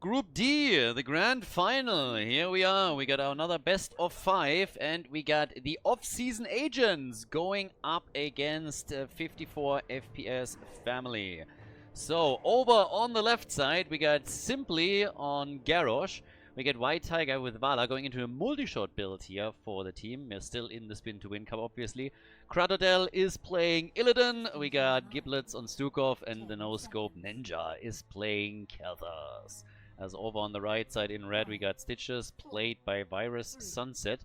Group D, the grand final. Here we are. We got another best of 5, and we got the off-season agents going up against 54 FPS family. So over on the left side, we got Simply on Garrosh. We get White Tiger with Vala going into a multi-shot build here for the team. We're still in the Spin to Win Cup, obviously. Kratodel is playing Illidan. We got Giblets on Stukov, and the no-scope Ninja is playing Khaldor. As over on the right side in red, we got Stitches, played by Virus Sunset.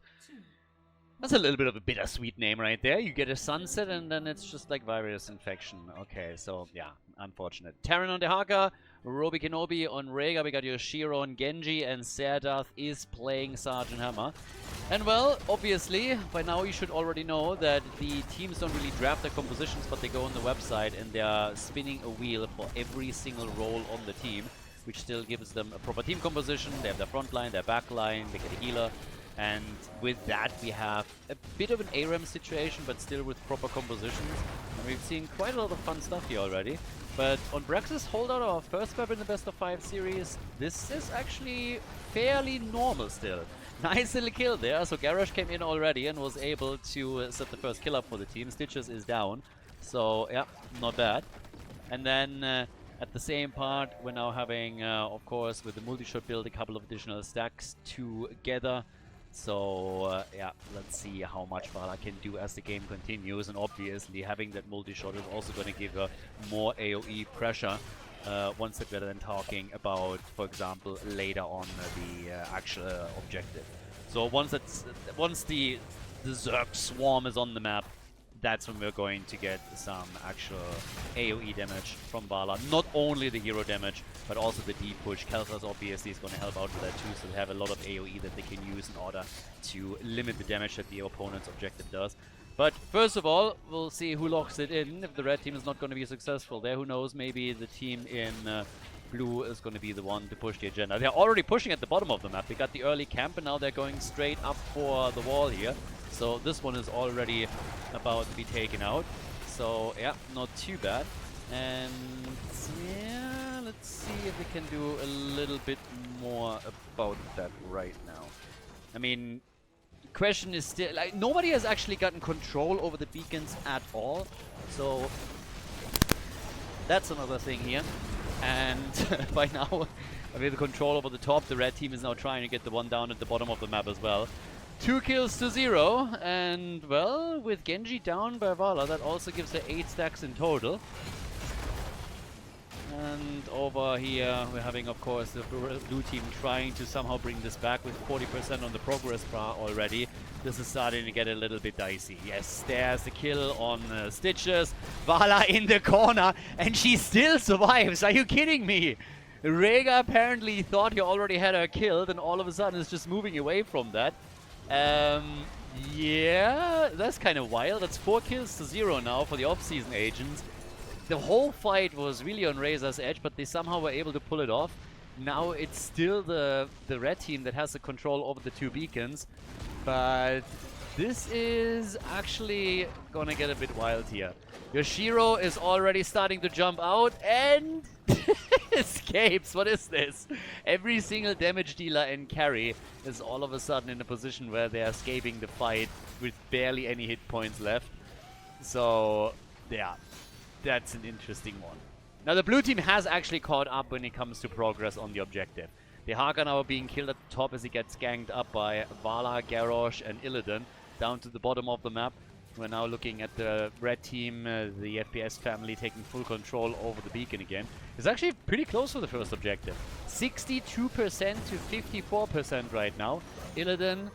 That's a little bit of a bittersweet name right there. You get a Sunset, and then it's just like Virus Infection. Okay, so yeah, unfortunate. Terran on Dehaka, Robi Kenobi on Rhaegar. We got Yoshiro on Genji, and Serdath is playing Sergeant Hammer. And well, obviously, by now you should already know that the teams don't really draft their compositions, but they go on the website and they are spinning a wheel for every single role on the team, which still gives them a proper team composition. They have their front line, their back line, they get a healer. And with that, we have a bit of an ARAM situation, but still with proper compositions. And we've seen quite a lot of fun stuff here already. But on Brax's holdout, our first map in the best of 5 series, this is actually fairly normal still. Nice little kill there. So Garrosh came in already and was able to set the first kill up for the team. Stitches is down. So yeah, not bad. And then at the same part, we're now having, of course, with the multi-shot build, a couple of additional stacks together. So yeah, let's see how much Vala can do as the game continues, and obviously having that multi-shot is also going to give her more AoE pressure once that we're then talking about, for example, later on the actual objective. So once the Zerg swarm is on the map, that's when we're going to get some actual AoE damage from Vala. Not only the hero damage, but also the deep push. Khaldor obviously is going to help out with that too, so they have a lot of AoE that they can use in order to limit the damage that the opponent's objective does. But first of all, we'll see who locks it in. If the red team is not going to be successful there, who knows, maybe the team in blue is going to be the one to push the agenda. They're already pushing at the bottom of the map. They got the early camp, and now they're going straight up for the wall here. So this one is already about to be taken out. So yeah, not too bad. And yeah, let's see if we can do a little bit more about that right now. I mean, question is still, like, nobody has actually gotten control over the beacons at all. So that's another thing here. And by now, with the control over the top, the red team is now trying to get the one down at the bottom of the map as well. 2 kills to 0, and well, with Genji down by Vala, that also gives her 8 stacks in total. And over here, we're having, of course, the blue team trying to somehow bring this back with 40% on the progress bar already. This is starting to get a little bit dicey. Yes, there's the kill on Stitches. Vala in the corner, and she still survives. Are you kidding me? Rhaegar apparently thought he already had her killed, and all of a sudden is just moving away from that. Yeah, that's kind of wild. That's 4 kills to 0 now for the off-season agents. The whole fight was really on Razor's edge, but they somehow were able to pull it off. Now it's still the red team that has the control over the 2 beacons, but this is actually gonna get a bit wild here. Yoshiro is already starting to jump out and escapes. What is this? Every single damage dealer and carry is all of a sudden in a position where they're escaping the fight with barely any hit points left. So yeah, that's an interesting one. Now the blue team has actually caught up when it comes to progress on the objective. The Haka now being killed at the top as he gets ganked up by Vala, Garrosh and Illidan down to the bottom of the map. We're now looking at the red team, the FPS family taking full control over the beacon again. It's actually pretty close for the first objective. 62% to 54% right now. Illidan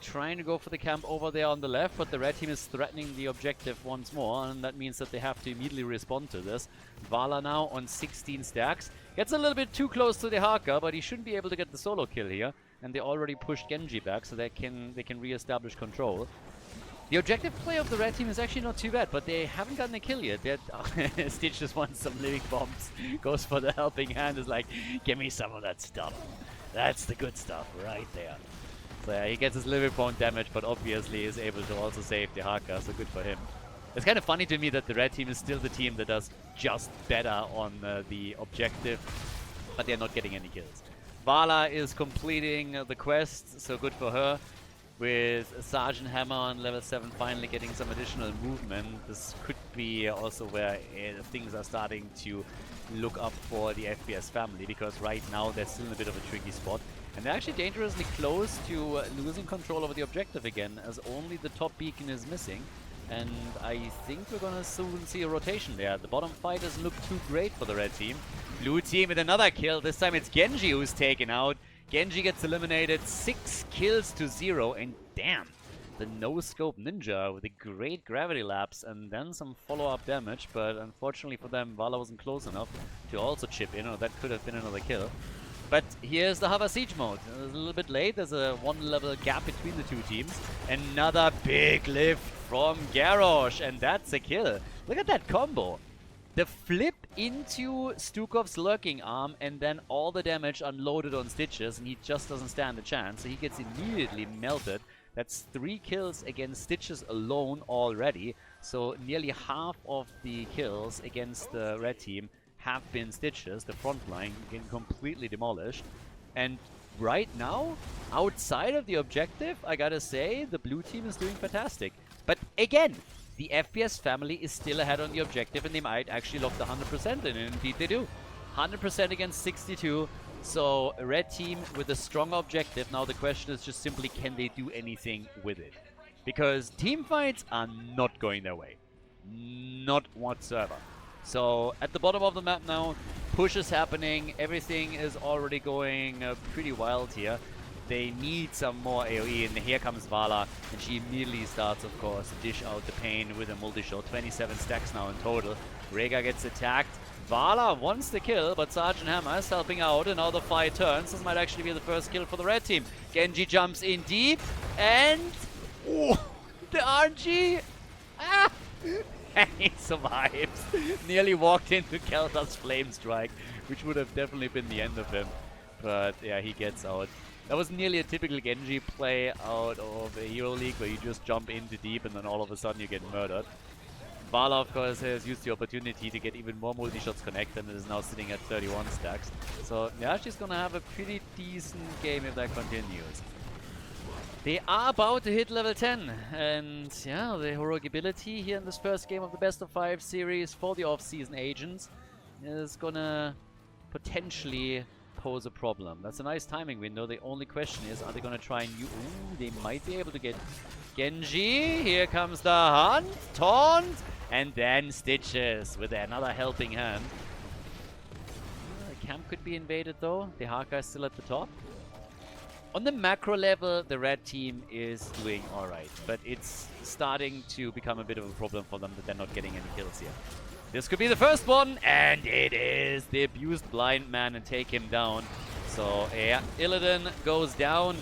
trying to go for the camp over there on the left, but the red team is threatening the objective once more, and that means that they have to immediately respond to this. Vala now on 16 stacks. Gets a little bit too close to the Haka, but he shouldn't be able to get the solo kill here. And they already pushed Genji back, so they can re-establish control. The objective play of the red team is actually not too bad, but they haven't gotten a kill yet. Stitch just wants some living bombs, goes for the helping hand, is like, give me some of that stuff. That's the good stuff right there. So yeah, he gets his living bomb damage, but obviously is able to also save the Haka, so good for him. It's kind of funny to me that the red team is still the team that does just better on the objective, but they're not getting any kills. Vala is completing the quest, so good for her. With Sergeant Hammer on level 7 finally getting some additional movement, this could be also where things are starting to look up for the FPS family, because right now they're still in a bit of a tricky spot. And they're actually dangerously close to losing control over the objective again, as only the top beacon is missing. And I think we're gonna soon see a rotation there. The bottom fight doesn't look too great for the red team. Blue team with another kill. This time it's Genji who's taken out. Genji gets eliminated, 6 kills to 0, and damn, the no-scope ninja with a great gravity lapse and then some follow-up damage, but unfortunately for them, Vala wasn't close enough to also chip in, or that could have been another kill. But here's the Hover Siege mode. It's a little bit late, there's a 1-level gap between the two teams. Another big lift from Garrosh, and that's a kill. Look at that combo. The flip into Stukov's lurking arm and then all the damage unloaded on Stitches, and he just doesn't stand a chance, so he gets immediately melted. That's 3 kills against Stitches alone already, so nearly half of the kills against the red team have been Stitches, the front line getting completely demolished. And right now, outside of the objective, I gotta say, the blue team is doing fantastic. But again, the FPS family is still ahead on the objective, and they might actually lock the 100% in, and indeed they do. 100% against 62, so a red team with a strong objective. Now the question is just simply, can they do anything with it? Because team fights are not going their way. Not whatsoever. So at the bottom of the map now, push is happening, everything is already going pretty wild here. They need some more AoE, and here comes Vala, and she immediately starts, of course, to dish out the pain with a multi-shot. 27 stacks now in total. Rhaegar gets attacked. Vala wants the kill, but Sergeant Hammer is helping out, and now the fight turns. This might actually be the first kill for the red team. Genji jumps in deep, and oh, the RNG! Ah! And he survives. Nearly walked into Khaldor's Flame Strike, which would have definitely been the end of him. But yeah, he gets out. That was nearly a typical Genji play out of a Hero League, where you just jump into deep and then all of a sudden you get murdered. Vala, of course, has used the opportunity to get even more multi-shots connected and is now sitting at 31 stacks. So yeah, she's gonna have a pretty decent game if that continues. They are about to hit level 10, and yeah, the heroic ability here in this first game of the best of 5 series for the off-season agents is gonna potentially pose a problem. That's a nice timing window. The only question is, are they gonna try and use... Ooh, they might be able to get Genji. Here comes the hunt, taunt, and then Stitches with another helping hand. The camp could be invaded though. The Haka is still at the top. On the macro level, the red team is doing alright, but it's starting to become a bit of a problem for them that they're not getting any kills here. This could be the first one, and it is. The abused blind man and take him down. So yeah, Illidan goes down.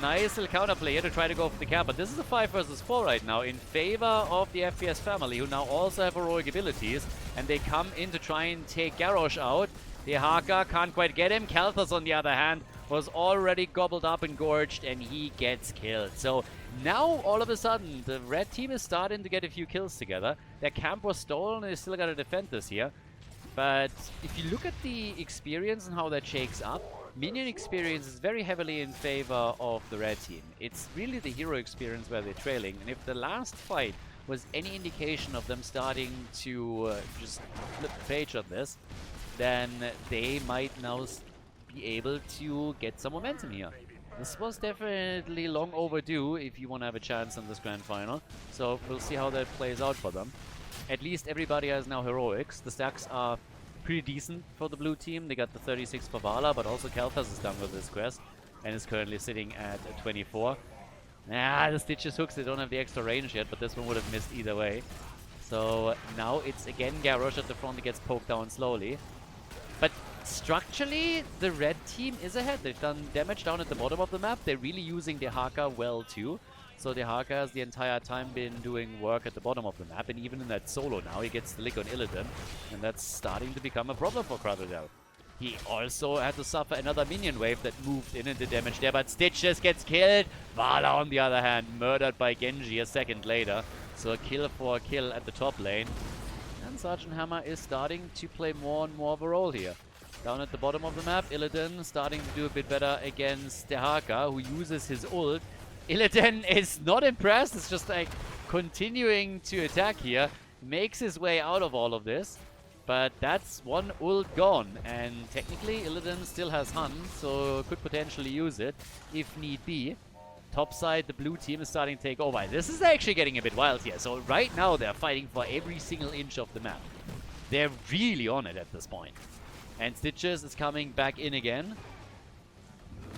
Nice little counterplay here to try to go for the cap, but this is a 5 versus 4 right now in favor of the FPS family, who now also have heroic abilities, and they come in to try and take Garrosh out. The Haka can't quite get him. Kalthus, on the other hand, was already gobbled up and gorged, and he gets killed. So now, all of a sudden, the red team is starting to get a few kills together. Their camp was stolen, and they still got to defend this here. But if you look at the experience and how that shakes up, minion experience is very heavily in favor of the red team. It's really the hero experience where they're trailing, and if the last fight was any indication of them starting to just flip the page on this, then they might now be able to get some momentum here. This was definitely long overdue if you want to have a chance in this grand final. So we'll see how that plays out for them. At least everybody has now heroics. The stacks are pretty decent for the blue team. They got the 36 for Vala, but also Kalthus is done with this quest and is currently sitting at 24. The Stitches hooks, they don't have the extra range yet, but this one would have missed either way. So now it's again Garrosh at the front that gets poked down slowly. But structurally, the red team is ahead. They've done damage down at the bottom of the map. They're really using the Haka well too. So the Haka has the entire time been doing work at the bottom of the map. And even in that solo now, he gets the lick on Illidan. And that's starting to become a problem for Khaldor. He also had to suffer another minion wave that moved in and did damage there. But Stitches gets killed. Vala, on the other hand, murdered by Genji a second later. So a kill for a kill at the top lane. And Sergeant Hammer is starting to play more and more of a role here. Down at the bottom of the map, Illidan starting to do a bit better against Dehaka, who uses his ult. Illidan is not impressed. It's just like continuing to attack here. Makes his way out of all of this. But that's one ult gone. And technically, Illidan still has Hun, so could potentially use it if need be. Top side, the blue team is starting to take over. This is actually getting a bit wild here. So right now, they're fighting for every single inch of the map. They're really on it at this point. And Stitches is coming back in again.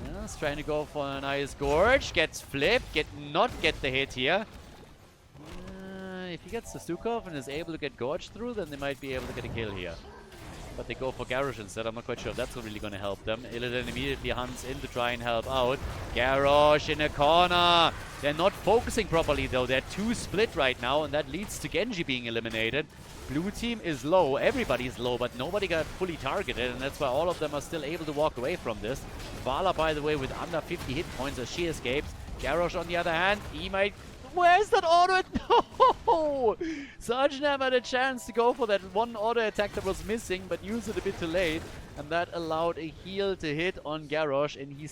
Yeah, he's trying to go for a nice gorge. Gets flipped. Not get the hit here. If he gets the Stukov and is able to get gorged through, then they might be able to get a kill here. But they go for Garrosh instead. I'm not quite sure if that's really going to help them. Illidan immediately hunts in to try and help out. Garrosh in a corner. They're not focusing properly though. They're too split right now, and that leads to Genji being eliminated. Blue team is low. Everybody's low, but nobody got fully targeted, and that's why all of them are still able to walk away from this. Vala, by the way, with under 50 hit points as she escapes. Garrosh, on the other hand, he might... Where's that auto? No! Sergeant had a chance to go for that one auto attack that was missing, but used it a bit too late. And that allowed a heal to hit on Garrosh, and he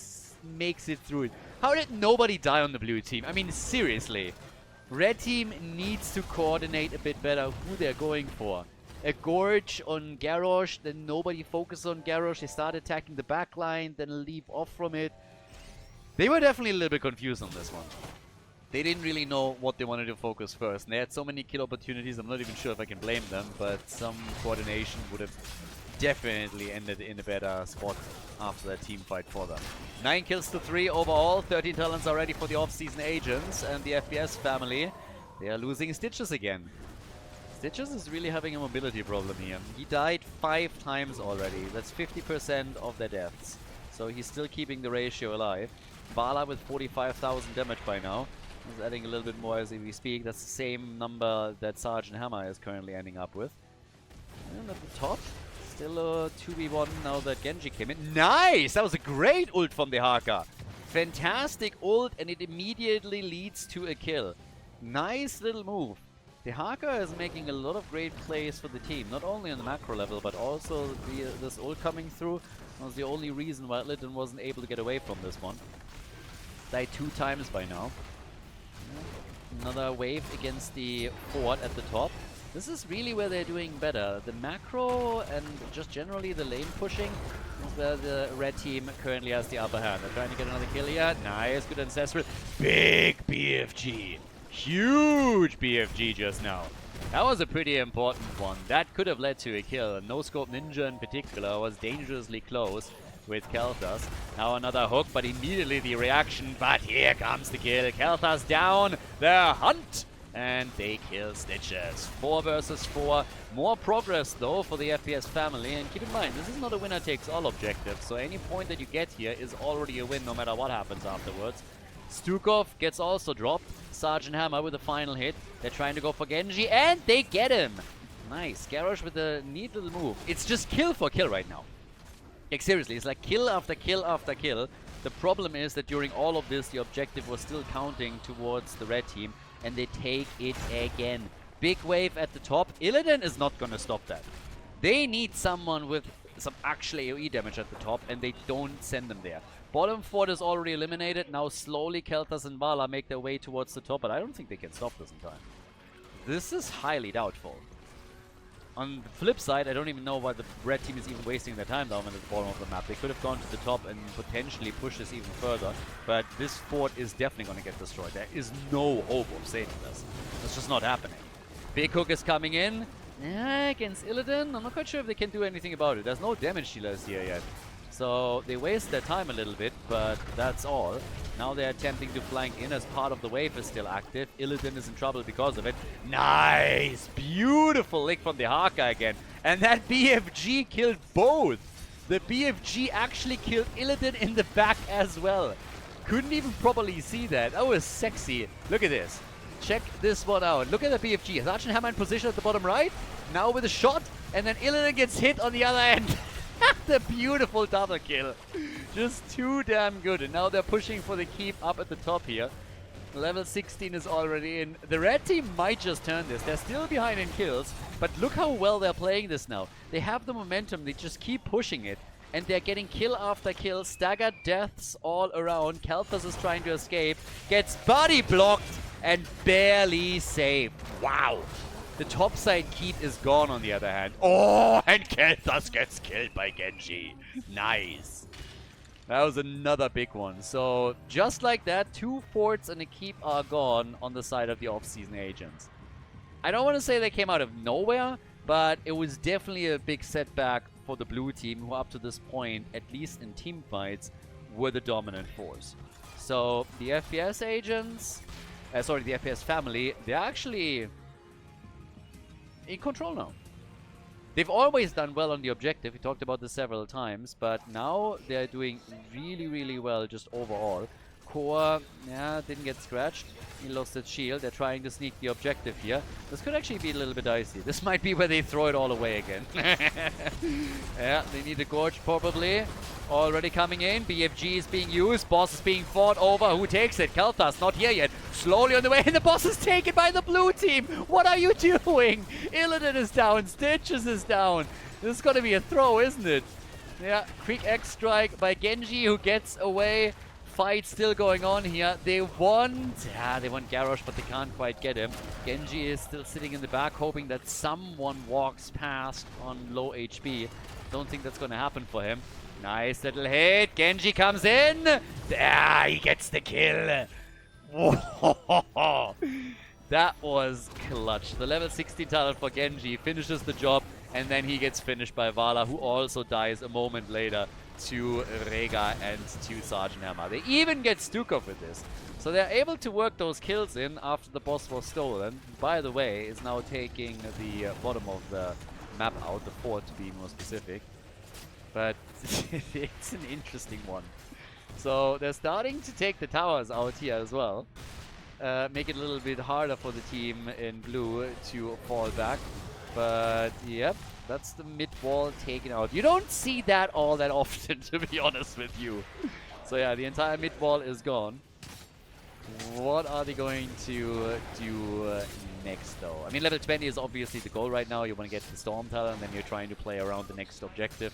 makes it through it. How did nobody die on the blue team? I mean, seriously. Red team needs to coordinate a bit better who they're going for. A gorge on Garrosh, then nobody focuses on Garrosh. They start attacking the backline, then leave off from it. They were definitely a little bit confused on this one. They didn't really know what they wanted to focus first. And they had so many kill opportunities, I'm not even sure if I can blame them, but some coordination would have definitely ended in a better spot after that team fight for them. 9 kills to 3 overall, 13 talents are ready for the off-season agents, and the FPS family, they are losing Stitches again. Stitches is really having a mobility problem here. He died 5 times already. That's 50% of their deaths. So he's still keeping the ratio alive. Vala with 45,000 damage by now. He's adding a little bit more as we speak. That's the same number that Sergeant Hammer is currently ending up with. And at the top, still a 2v1 now that Genji came in. Nice! That was a great ult from the Haka. Fantastic ult, and it immediately leads to a kill. Nice little move. The Haka is making a lot of great plays for the team, not only on the macro level, but also this ult coming through was the only reason why Lytton wasn't able to get away from this one. Died 2 times by now. Another wave against the fort at the top. This is really where they're doing better. The macro and just generally the lane pushing is where the red team currently has the upper hand. They're trying to get another kill here. Nice, good ancestral. Big BFG. Huge BFG just now. That was a pretty important one. That could have led to a kill. No Scope Ninja in particular was dangerously close with Kel'Thas. Now another hook, but immediately the reaction. But here comes the kill. Kel'Thas down. The hunt. And they kill Stitches. 4 versus 4. More progress though for the FPS family. And keep in mind, this is not a winner-takes-all objective. So any point that you get here is already a win no matter what happens afterwards. Stukov gets also dropped. Sergeant Hammer with the final hit. They're trying to go for Genji, and they get him! Nice. Garrosh with a neat little move. It's just kill for kill right now. Like, seriously, it's like kill after kill after kill. The problem is that during all of this, the objective was still counting towards the red team, and they take it again. Big wave at the top. Illidan is not gonna stop that. They need someone with some actual AoE damage at the top, and they don't send them there. Bottom fort is already eliminated. Now slowly Kel'Thas and Vala make their way towards the top, but I don't think they can stop this in time. This is highly doubtful. On the flip side, I don't even know why the red team is even wasting their time down at the bottom of the map. They could have gone to the top and potentially pushed this even further, but this fort is definitely going to get destroyed. There is no hope of saving this. It's just not happening. Big hook is coming in. Yeah, against Illidan. I'm not quite sure if they can do anything about it. There's no damage dealers here yet. So they waste their time a little bit, but that's all. Now they're attempting to flank in as part of the wave is still active. Illidan is in trouble because of it. Nice! Beautiful lick from the Haka again. And that BFG killed both. The BFG actually killed Illidan in the back as well. Couldn't even properly see that. That was sexy. Look at this. Check this one out. Look at the BFG. Sergeant Hammer in position at the bottom right. Now with a shot. And then Illidan gets hit on the other end. The beautiful double kill. Just too damn good. And now they're pushing for the keep up at the top here. Level 16 is already in. The red team might just turn this. They're still behind in kills, but look how well they're playing this now. They have the momentum. They just keep pushing it. And they're getting kill after kill. Staggered deaths all around. Kalthus is trying to escape. Gets body blocked and barely saved. Wow. The topside keep is gone on the other hand. Oh, and Kalthus gets killed by Genji. Nice. That was another big one. So, just like that, 2 forts and a keep are gone on the side of the off-season agents. I don't want to say they came out of nowhere, but it was definitely a big setback for the blue team, who up to this point, at least in team fights, were the dominant force. So, the FPS agents, the FPS family, they're actually in control now. They've always done well on the objective. We talked about this several times, but now they're doing really, really well just overall. Core, yeah, didn't get scratched. He lost his shield. They're trying to sneak the objective here. This could actually be a little bit dicey. This might be where they throw it all away again. Yeah, they need a gorge probably. Already coming in. BFG is being used. Boss is being fought over. Who takes it? Kalthus, not here yet. Slowly on the way. And the boss is taken by the blue team. What are you doing? Illidan is down. Stitches is down. This is going to be a throw, isn't it? Yeah, quick X strike by Genji, who gets away. Fight still going on here. They want Garrosh, but they can't quite get him. Genji is still sitting in the back, hoping that someone walks past on low HP. Don't think that's going to happen for him. Nice little hit. Genji comes in. Ah, he gets the kill. Whoa. That was clutch. The level 16 talent for Genji finishes the job, and then he gets finished by Vala, who also dies a moment later to Rega and to Sergeant Hammer. They even get Stukov with this. So they're able to work those kills in after the boss was stolen. By the way, is now taking the bottom of the map out, the fort to be more specific. But it's an interesting one. So they're starting to take the towers out here as well. Make it a little bit harder for the team in blue to fall back. But yep, that's the mid wall taken out. You don't see that all that often, to be honest with you. So yeah, the entire mid wall is gone. What are they going to do next though? I mean, level 20 is obviously the goal right now. You want to get the Storm Talon, and then you're trying to play around the next objective.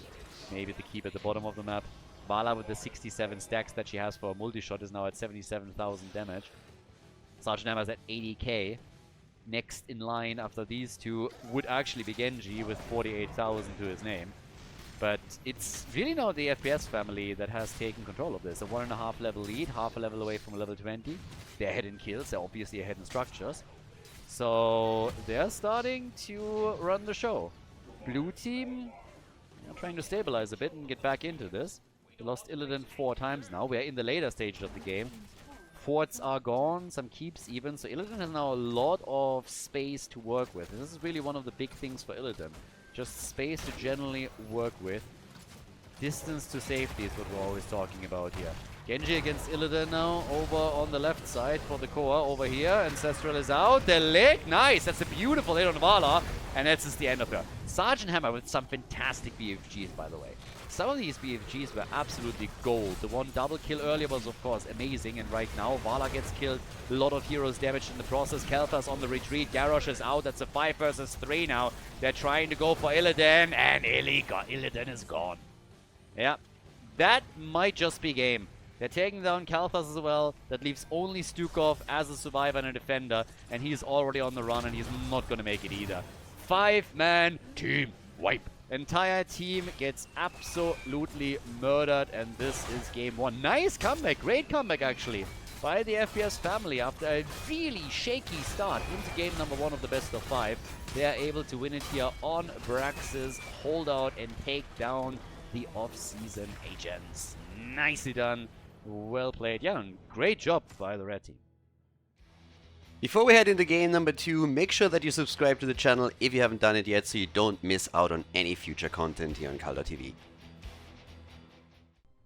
Maybe the keep at the bottom of the map. Vala with the 67 stacks that she has for a multi-shot is now at 77,000 damage. Sergeant Hammer's at 80k. Next in line after these two would actually be Genji with 48,000 to his name. But it's really now the FPS family that has taken control of this. A 1.5 level lead, half a level away from level 20. They're ahead in kills, they're obviously ahead in structures. So they're starting to run the show. Blue team trying to stabilize a bit and get back into this. They lost Illidan 4 times now. We're in the later stages of the game. Forts are gone, some keeps even. So Illidan has now a lot of space to work with. This is really one of the big things for Illidan. Just space to generally work with. Distance to safety is what we're always talking about here. Genji against Illidan now, over on the left side for the core. Over here, Ancestral is out. The lick, nice! That's a beautiful hit on Vala. And that's just the end of her. Sergeant Hammer with some fantastic BFGs, by the way. Some of these BFGs were absolutely gold. The one double kill earlier was, of course, amazing. And right now, Vala gets killed. A lot of heroes damaged in the process. Kalthus on the retreat. Garrosh is out. That's a 5 versus 3 now. They're trying to go for Illidan. And Illidan is gone. Yeah, that might just be game. They're taking down Kalthus as well. That leaves only Stukov as a survivor and a defender. And he's already on the run, and he's not going to make it either. 5-man team wipe. Entire team gets absolutely murdered, and this is game 1. Nice comeback. Great comeback, actually, by the FPS family. After a really shaky start into game number 1 of the best of 5, they are able to win it here on Brax's holdout and take down the off-season agents. Nicely done. Well played. Yeah, and great job by the red team. Before we head into game number 2, make sure that you subscribe to the channel if you haven't done it yet, so you don't miss out on any future content here on Khaldor TV.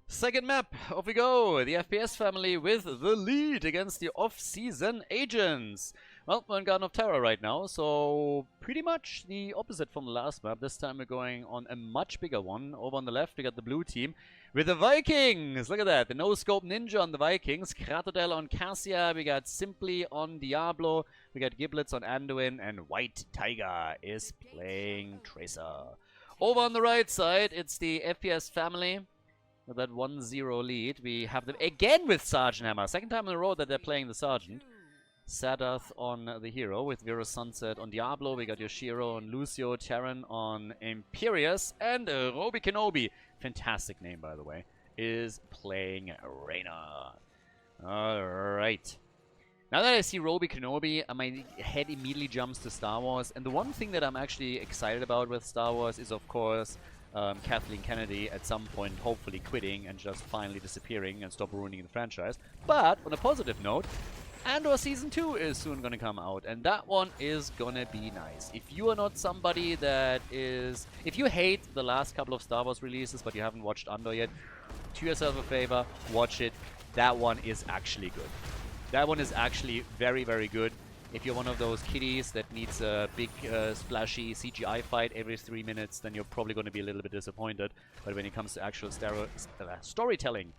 Second map, off we go. The FPS family with the lead against the off-season agents. Well, we're in Garden of Terror right now, so pretty much the opposite from the last map. This time we're going on a much bigger one. Over on the left, we got the blue team with the Vikings. Look at that. The no-scope ninja on the Vikings. Kratodel on Cassia. We got Simply on Diablo. We got Giblets on Anduin. And White Tiger is playing Tracer. Over on the right side, it's the FPS family. With that 1-0 lead, we have them again with Sergeant Hammer. Second time in a row that they're playing the Sergeant. Sadath on the hero with Virus Sunset on Diablo. We got Yoshiro on Lucio, Terran on Imperius, and Roby Kenobi, fantastic name by the way, is playing Reyna. Alright. Now that I see Roby Kenobi, my head immediately jumps to Star Wars, and the one thing that I'm actually excited about with Star Wars is of course Kathleen Kennedy at some point hopefully quitting and just finally disappearing and stop ruining the franchise. But on a positive note, Andor Season 2 is soon going to come out, and that one is going to be nice. If you are not somebody that is... If you hate the last couple of Star Wars releases, but you haven't watched Andor yet, do yourself a favor, watch it. That one is actually good. That one is actually very, very good. If you're one of those kiddies that needs a big, splashy CGI fight every 3 minutes, then you're probably going to be a little bit disappointed. But when it comes to actual storytelling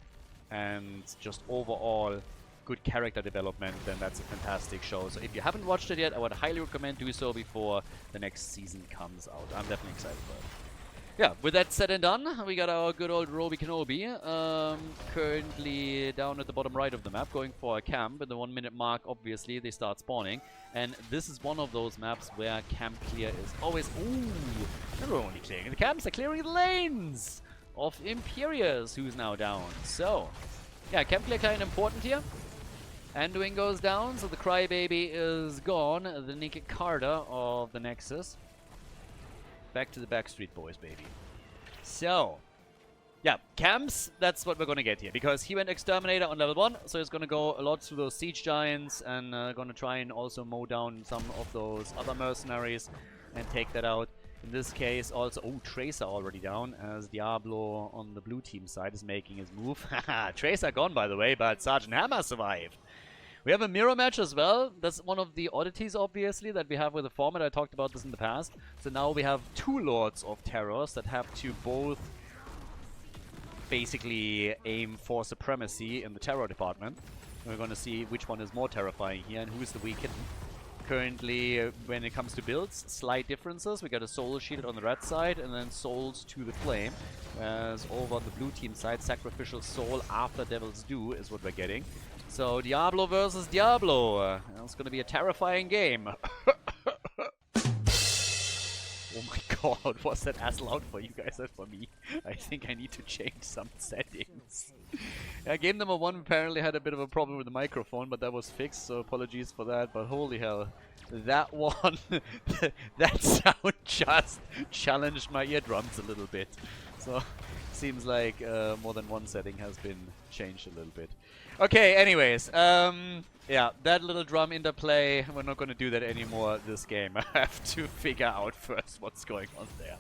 and just overall good character development, then that's a fantastic show. So if you haven't watched it yet, I would highly recommend do so before the next season comes out. I'm definitely excited for it. Yeah, with that said and done, we got our good old Roby Kenobi, currently down at the bottom right of the map, going for a camp. At the 1 minute mark, obviously, they start spawning. And this is one of those maps where camp clear is always... Ooh! They're only clearing the camps, they're clearing the lanes of Imperius, who's now down. So, yeah, camp clear kind of important here. Anduin goes down, so the Crybaby is gone. The Nick Carter of the Nexus. Back to the Backstreet Boys, baby. So, yeah, camps, that's what we're going to get here. Because he went Exterminator on level 1, so he's going to go a lot through those Siege Giants and going to try and also mow down some of those other mercenaries and take that out. In this case, also... Oh, Tracer already down, as Diablo on the blue team side is making his move. Haha, Tracer gone, by the way, but Sergeant Hammer survived. We have a mirror match as well. That's one of the oddities, obviously, that we have with the format. I talked about this in the past. So now we have two Lords of Terrors that have to both basically aim for supremacy in the terror department. We're going to see which one is more terrifying here and who is the weak hidden. Currently, when it comes to builds, slight differences. We got a Soul Shield on the red side and then Souls to the Flame. Whereas over on the blue team side, Sacrificial Soul after Devil's Due is what we're getting. So, Diablo versus Diablo. It's going to be a terrifying game. Oh my god, was that as loud for you guys as for me? I think I need to change some settings. Yeah, game number 1 apparently had a bit of a problem with the microphone, but that was fixed, so apologies for that. But holy hell, that one, that sound just challenged my eardrums a little bit. So, seems like more than one setting has been changed a little bit. Okay, anyways, yeah, that little drum interplay, we're not going to do that anymore this game. I have to figure out first what's going on there.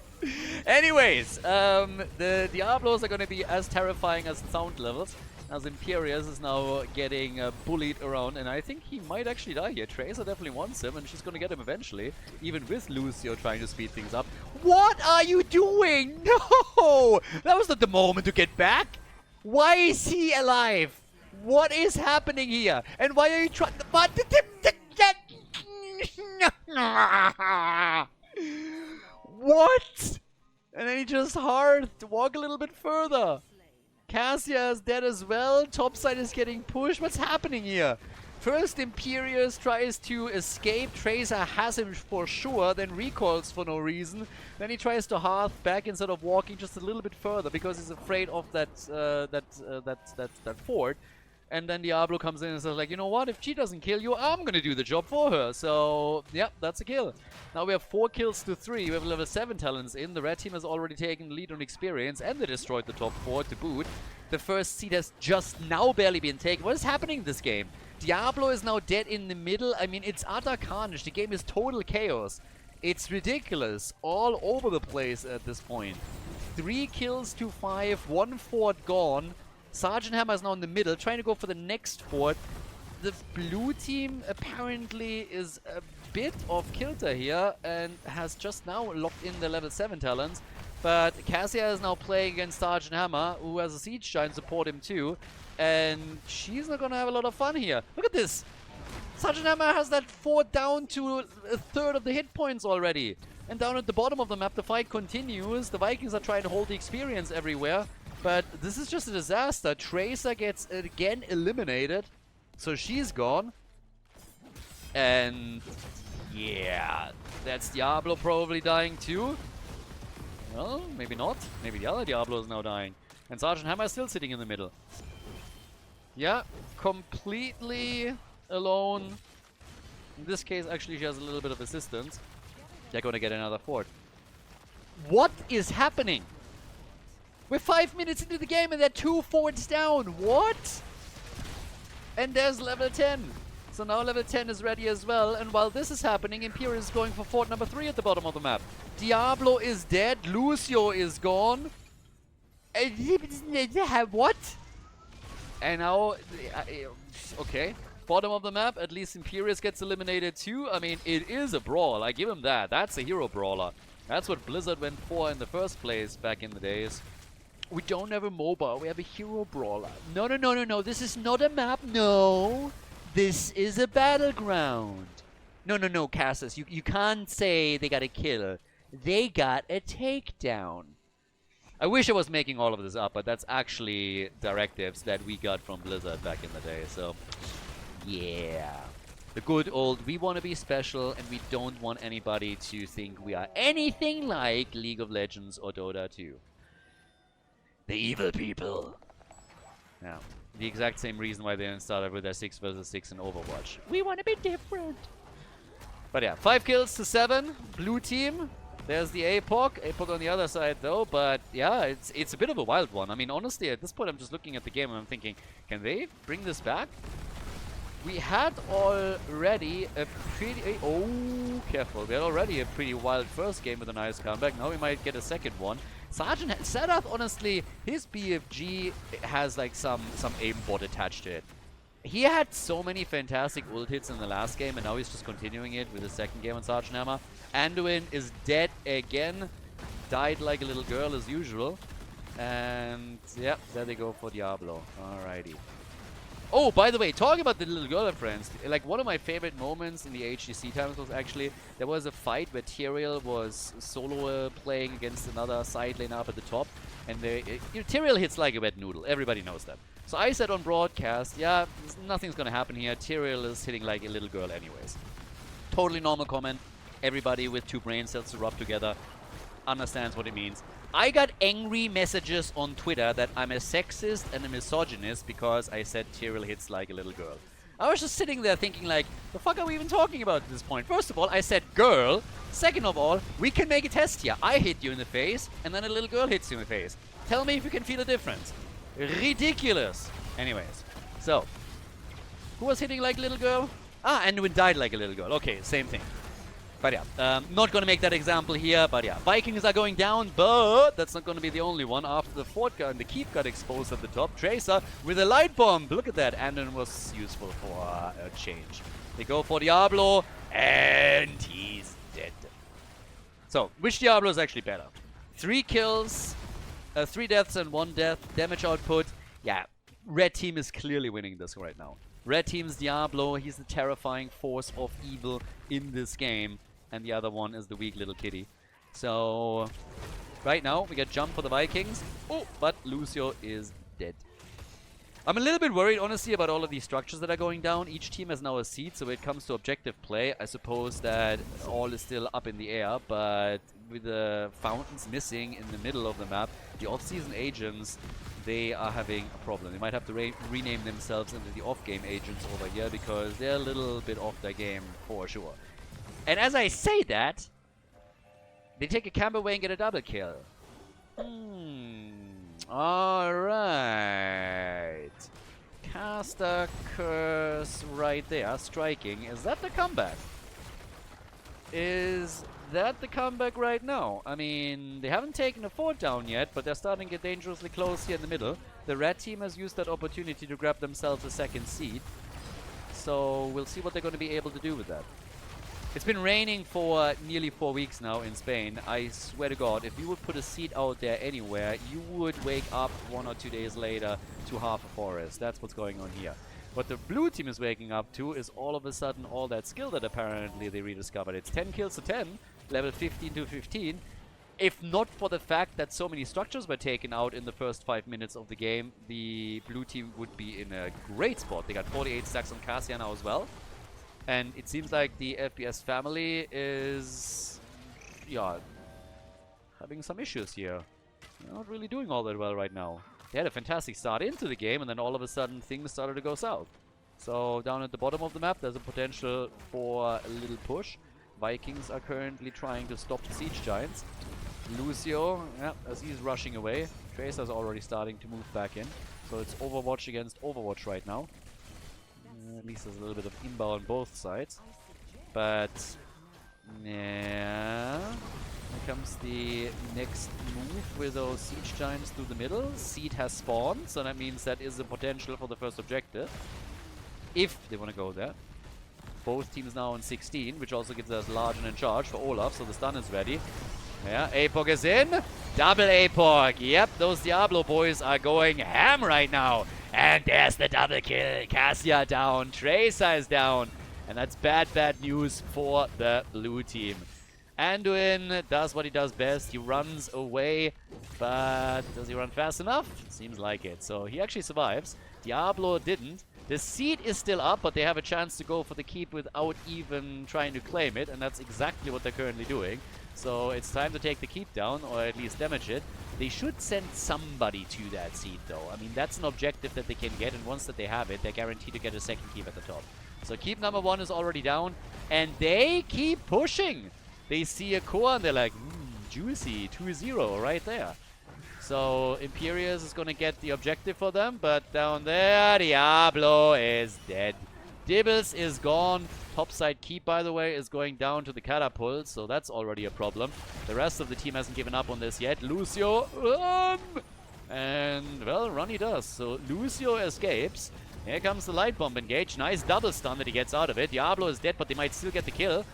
Anyways, the Diablos are going to be as terrifying as the sound levels, as Imperius is now getting bullied around, and I think he might actually die here. Tracer definitely wants him, and she's going to get him eventually, even with Lucio trying to speed things up. What are you doing? No! That was not the moment to get back! Why is he alive? What is happening here? And why are you trying to... What? And then he just hard to walk a little bit further. Cassia is dead as well. Topside is getting pushed. What's happening here? First, Imperius tries to escape. Tracer has him for sure, then recoils for no reason. Then he tries to hearth back instead of walking just a little bit further because he's afraid of that fort. And then Diablo comes in and says, like, you know what? If she doesn't kill you, I'm gonna do the job for her. So, yeah, that's a kill. Now we have 4 kills to 3. We have level 7 talents in. The red team has already taken the lead on experience, and they destroyed the top 4 to boot. The first seed has just now barely been taken. What is happening in this game? Diablo is now dead in the middle. I mean, it's utter carnage. The game is total chaos. It's ridiculous. All over the place at this point. 3 kills to 5. 1 fort gone. Sergeant Hammer is now in the middle, trying to go for the next fort. the blue team apparently is a bit off kilter here and has just now locked in the level 7 talents. But Cassia is now playing against Sergeant Hammer, who has a Siege Giant support him too. And she's not gonna have a lot of fun here. Look at this! Sergeant Hammer has that fort down to a third of the hit points already. And down at the bottom of the map, the fight continues. The Vikings are trying to hold the experience everywhere. But this is just a disaster. Tracer gets again eliminated. So she's gone. And yeah, that's Diablo probably dying too. Well, maybe not. Maybe the other Diablo is now dying. And Sergeant Hammer is still sitting in the middle. Yeah, completely alone. In this case, actually, she has a little bit of assistance. They're gonna get another fort. What is happening? We're 5 minutes into the game and they're 2 forts down. What? And there's level 10. So now level 10 is ready as well. And while this is happening, Imperial is going for fort number 3 at the bottom of the map. Diablo is dead. Lucio is gone. What? And now... okay. Bottom of the map, at least Imperius gets eliminated too. I mean, it is a brawl. I give him that. That's a hero brawler. That's what Blizzard went for in the first place back in the days. We don't have a MOBA. We have a hero brawler. No, no, no, no, no. This is not a map. No. This is a battleground. No, no, no, Cassus. You can't say they got a kill. They got a takedown. I wish I was making all of this up, but that's actually directives that we got from Blizzard back in the day. So, yeah. The good old, we want to be special and we don't want anybody to think we are anything like League of Legends or Dota 2. The evil people. Yeah. The exact same reason why they didn't start with their 6 versus 6 in Overwatch. We want to be different. But yeah, 5 kills to 7. Blue team. There's the APOC. APOC on the other side though. But yeah, it's a bit of a wild one. I mean, honestly, at this point, I'm just looking at the game and I'm thinking, can they bring this back? We had already a pretty... oh, careful. We had already a pretty wild first game with a nice comeback. Now we might get a second one. Sergeant Sadath, honestly, his BFG has like some aimbot attached to it. He had so many fantastic ult hits in the last game, and now he's just continuing it with the second game on Sergeant Hammer. Anduin is dead again. Died like a little girl as usual. And yeah, there they go for Diablo. Alrighty. Oh, by the way, talking about the little girl friends, like one of my favorite moments in the HGC times was actually, there was a fight where Tyrael was solo playing against another side lane up at the top, and Tyrael hits like a wet noodle, everybody knows that. So I said on broadcast, yeah, nothing's gonna happen here, Tyrael is hitting like a little girl anyways. Totally normal comment, everybody with 2 brain cells to rub together understands what it means. I got angry messages on Twitter that I'm a sexist and a misogynist because I said Tyrael hits like a little girl. I was just sitting there thinking like, the fuck are we even talking about at this point? First of all, I said girl. Second of all, we can make a test here. I hit you in the face and then a little girl hits you in the face. Tell me if you can feel a difference. Ridiculous. Anyways, so, who was hitting like a little girl? Ah, Anduin died like a little girl. Okay, same thing. But yeah, not going to make that example here, but yeah, Vikings are going down, but that's not going to be the only one. After the fort gun, the keep got exposed at the top. Tracer with a light bomb. Look at that. Andon was useful for a change. They go for Diablo, and he's dead. So, which Diablo is actually better? 3 kills, 3 deaths and 1 death. Damage output. Yeah, red team is clearly winning this right now. Red team's Diablo. He's the terrifying force of evil in this game. And the other one is the weak little kitty. So, right now, we get jump for the Vikings. Oh, but Lucio is dead. I'm a little bit worried, honestly, about all of these structures that are going down. Each team has now a seat, so when it comes to objective play, I suppose that all is still up in the air. But with the fountains missing in the middle of the map, the off-season agents, they are having a problem. They might have to rename themselves into the off-game agents over here because they're a little bit off their game for sure. And as I say that, they take a camp away and get a double kill. Alright. Caster Curse right there, striking. Is that the comeback? Is that the comeback right now? I mean, they haven't taken a fort down yet, but they're starting to get dangerously close here in the middle. The red team has used that opportunity to grab themselves a second seed. so we'll see what they're going to be able to do with that. It's been raining for nearly 4 weeks now in Spain. I swear to God, if you would put a seed out there anywhere, you would wake up 1 or 2 days later to half a forest. That's what's going on here. What the blue team is waking up to is all of a sudden all that skill that apparently they rediscovered. It's 10 kills to 10, level 15 to 15. If not for the fact that so many structures were taken out in the first 5 minutes of the game, the blue team would be in a great spot. They got 48 stacks on Cassia now as well. And it seems like the FPS family is, yeah, having some issues here. They're not really doing all that well right now. They had a fantastic start into the game, and then all of a sudden things started to go south. So down at the bottom of the map, there's a potential for a little push. Vikings are currently trying to stop the Siege Giants. Lucio, yeah, as he's rushing away. Tracer's already starting to move back in. So it's Overwatch against Overwatch right now. At least there's a little bit of inbound on both sides. But, yeah. Here comes the next move with those Siege Giants through the middle. Seed has spawned, so that means that is the potential for the first objective. If they want to go there. Both teams now on 16, which also gives us Largen in charge for Olaf, so the stun is ready. Yeah, APOC is in. Double APOC. Yep, those Diablo boys are going ham right now. And there's the double kill. Cassia down. Tracer is down. And that's bad news for the blue team. Anduin does what he does best. He runs away. But does he run fast enough? Seems like it. So he actually survives. Diablo didn't. The seed is still up, but they have a chance to go for the keep without even trying to claim it. And that's exactly what they're currently doing. So it's time to take the keep down, or at least damage it. They should send somebody to that seed, though. I mean, that's an objective that they can get, and once that they have it, they're guaranteed to get a second keep at the top. So keep number 1 is already down, and they keep pushing. They see a core, and they're like, juicy, 2-0 right there. So Imperius is going to get the objective for them, but down there, Diablo is dead. Dibbles is gone. Topside keep, by the way, is going down to the catapult, so that's already a problem. The rest of the team hasn't given up on this yet. Lucio, run! And, well, run he does. So Lucio escapes. Here comes the light bomb engage. Nice double stun that he gets out of it. Diablo is dead, but they might still get the kill.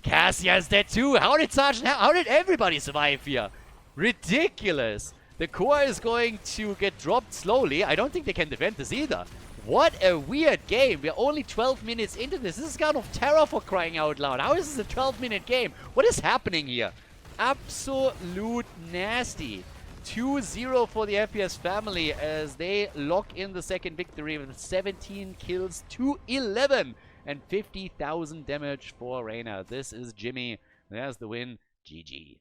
Cassia is dead too. How did everybody survive here? Ridiculous. The core is going to get dropped slowly. I don't think they can defend this either. What a weird game. We're only 12 minutes into this. This is God of Terror, for crying out loud. How is this a 12-minute game? What is happening here? Absolute nasty. 2-0 for the FPS family as they lock in the second victory with 17 kills to 11 and 50,000 damage for Reyna. This is Jimmy. There's the win. GG.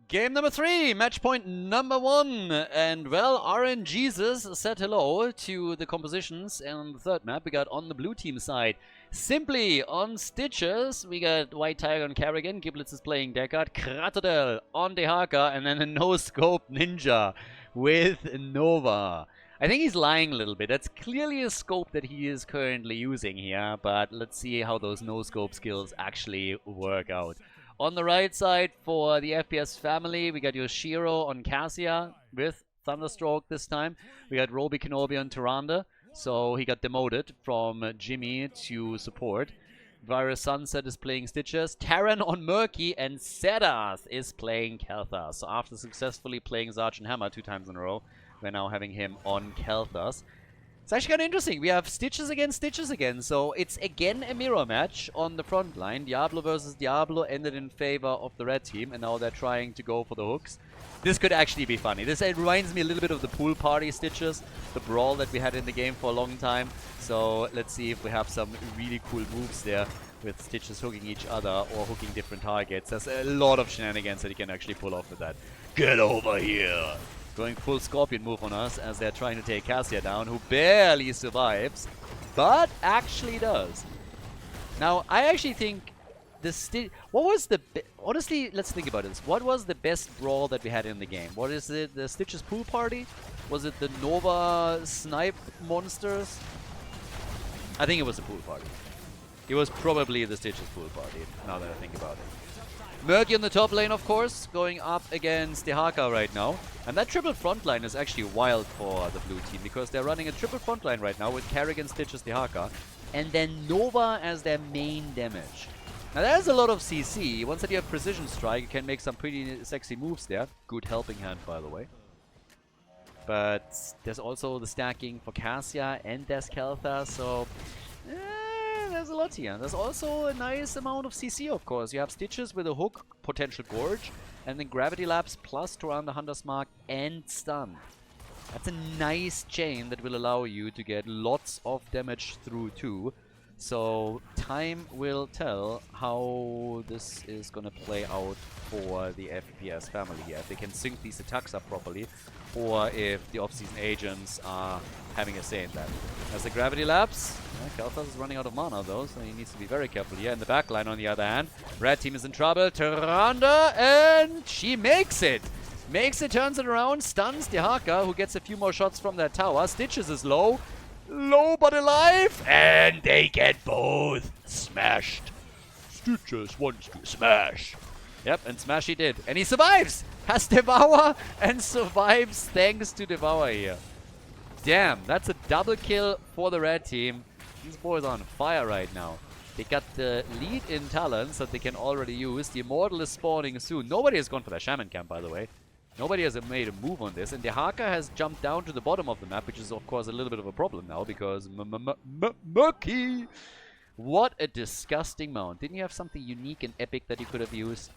Game number 3, match point number 1, and well, RNGesus said hello to the compositions on the third map. We got on the blue team side, Simply on Stitches, we got White Tiger on Kerrigan, Giblets is playing Deckard, Kratodel on Dehaka, and then a no-scope Ninja with Nova. I think he's lying a little bit. That's clearly a scope that he is currently using here, but let's see how those no-scope skills actually work out. On the right side for the FPS family, we got Yoshiro on Cassia with Thunderstroke this time. We got Roby Kenobi on Tyrande, so he got demoted from Jimmy to support. Virus Sunset is playing Stitches. Terran on Murky, and Sedath is playing Kel'Thas. So after successfully playing Sergeant Hammer 2 times in a row, we're now having him on Kel'Thas. It's actually kind of interesting. We have Stitches against Stitches again, so it's again a mirror match on the front line. Diablo versus Diablo ended in favor of the red team, and now they're trying to go for the hooks. This could actually be funny. This reminds me a little bit of the pool party Stitches, the brawl that we had in the game for a long time. So let's see if we have some really cool moves there with Stitches hooking each other or hooking different targets. There's a lot of shenanigans that you can actually pull off with that. Get over here! Going full Scorpion move on us as they're trying to take Cassia down, who barely survives, but actually does. Now, I actually think what was the... Honestly, let's think about this. What was the best brawl that we had in the game? What is it? The Stitches Pool Party? Was it the Nova Snipe Monsters? I think it was the Pool Party. It was probably the Stitches Pool Party, now that I think about it. Murky on the top lane, of course, going up against the Haka right now. And that triple front line is actually wild for the blue team because they're running a triple front line right now with Kerrigan, Stitches, the Haka, and then Nova as their main damage. Now there's a lot of CC. Once that you have Precision Strike, you can make some pretty sexy moves there. Good helping hand, by the way. But there's also the stacking for Cassia and there's Khaldor, so there's a lot here. There's also a nice amount of CC, of course. You have Stitches with a hook, potential Gorge, and then Gravity Lapse plus to run the Hunter's Mark and stun. That's a nice chain that will allow you to get lots of damage through too. So time will tell how this is gonna play out for the FPS family here. If they can sync these attacks up properly, or if the off-season agents are having a say in that. As the Gravity Lapse, Khaldor is running out of mana though, so he needs to be very careful here. In the backline on the other hand, red team is in trouble. Tyrande, and she makes it! Makes it, turns it around, stuns the Haka, who gets a few more shots from that tower. Stitches is low. Low but alive, and they get both smashed. Stitches wants to smash. Yep, and smash he did. And he survives! Has Devour and survives thanks to Devour here. Damn, that's a double kill for the red team. These boys are on fire right now. They got the lead in talents that they can already use. The Immortal is spawning soon. Nobody has gone for the Shaman camp, by the way. Nobody has made a move on this, and the Haka has jumped down to the bottom of the map, which is of course a little bit of a problem now, because Murky! What a disgusting mount. Didn't you have something unique and epic that you could have used?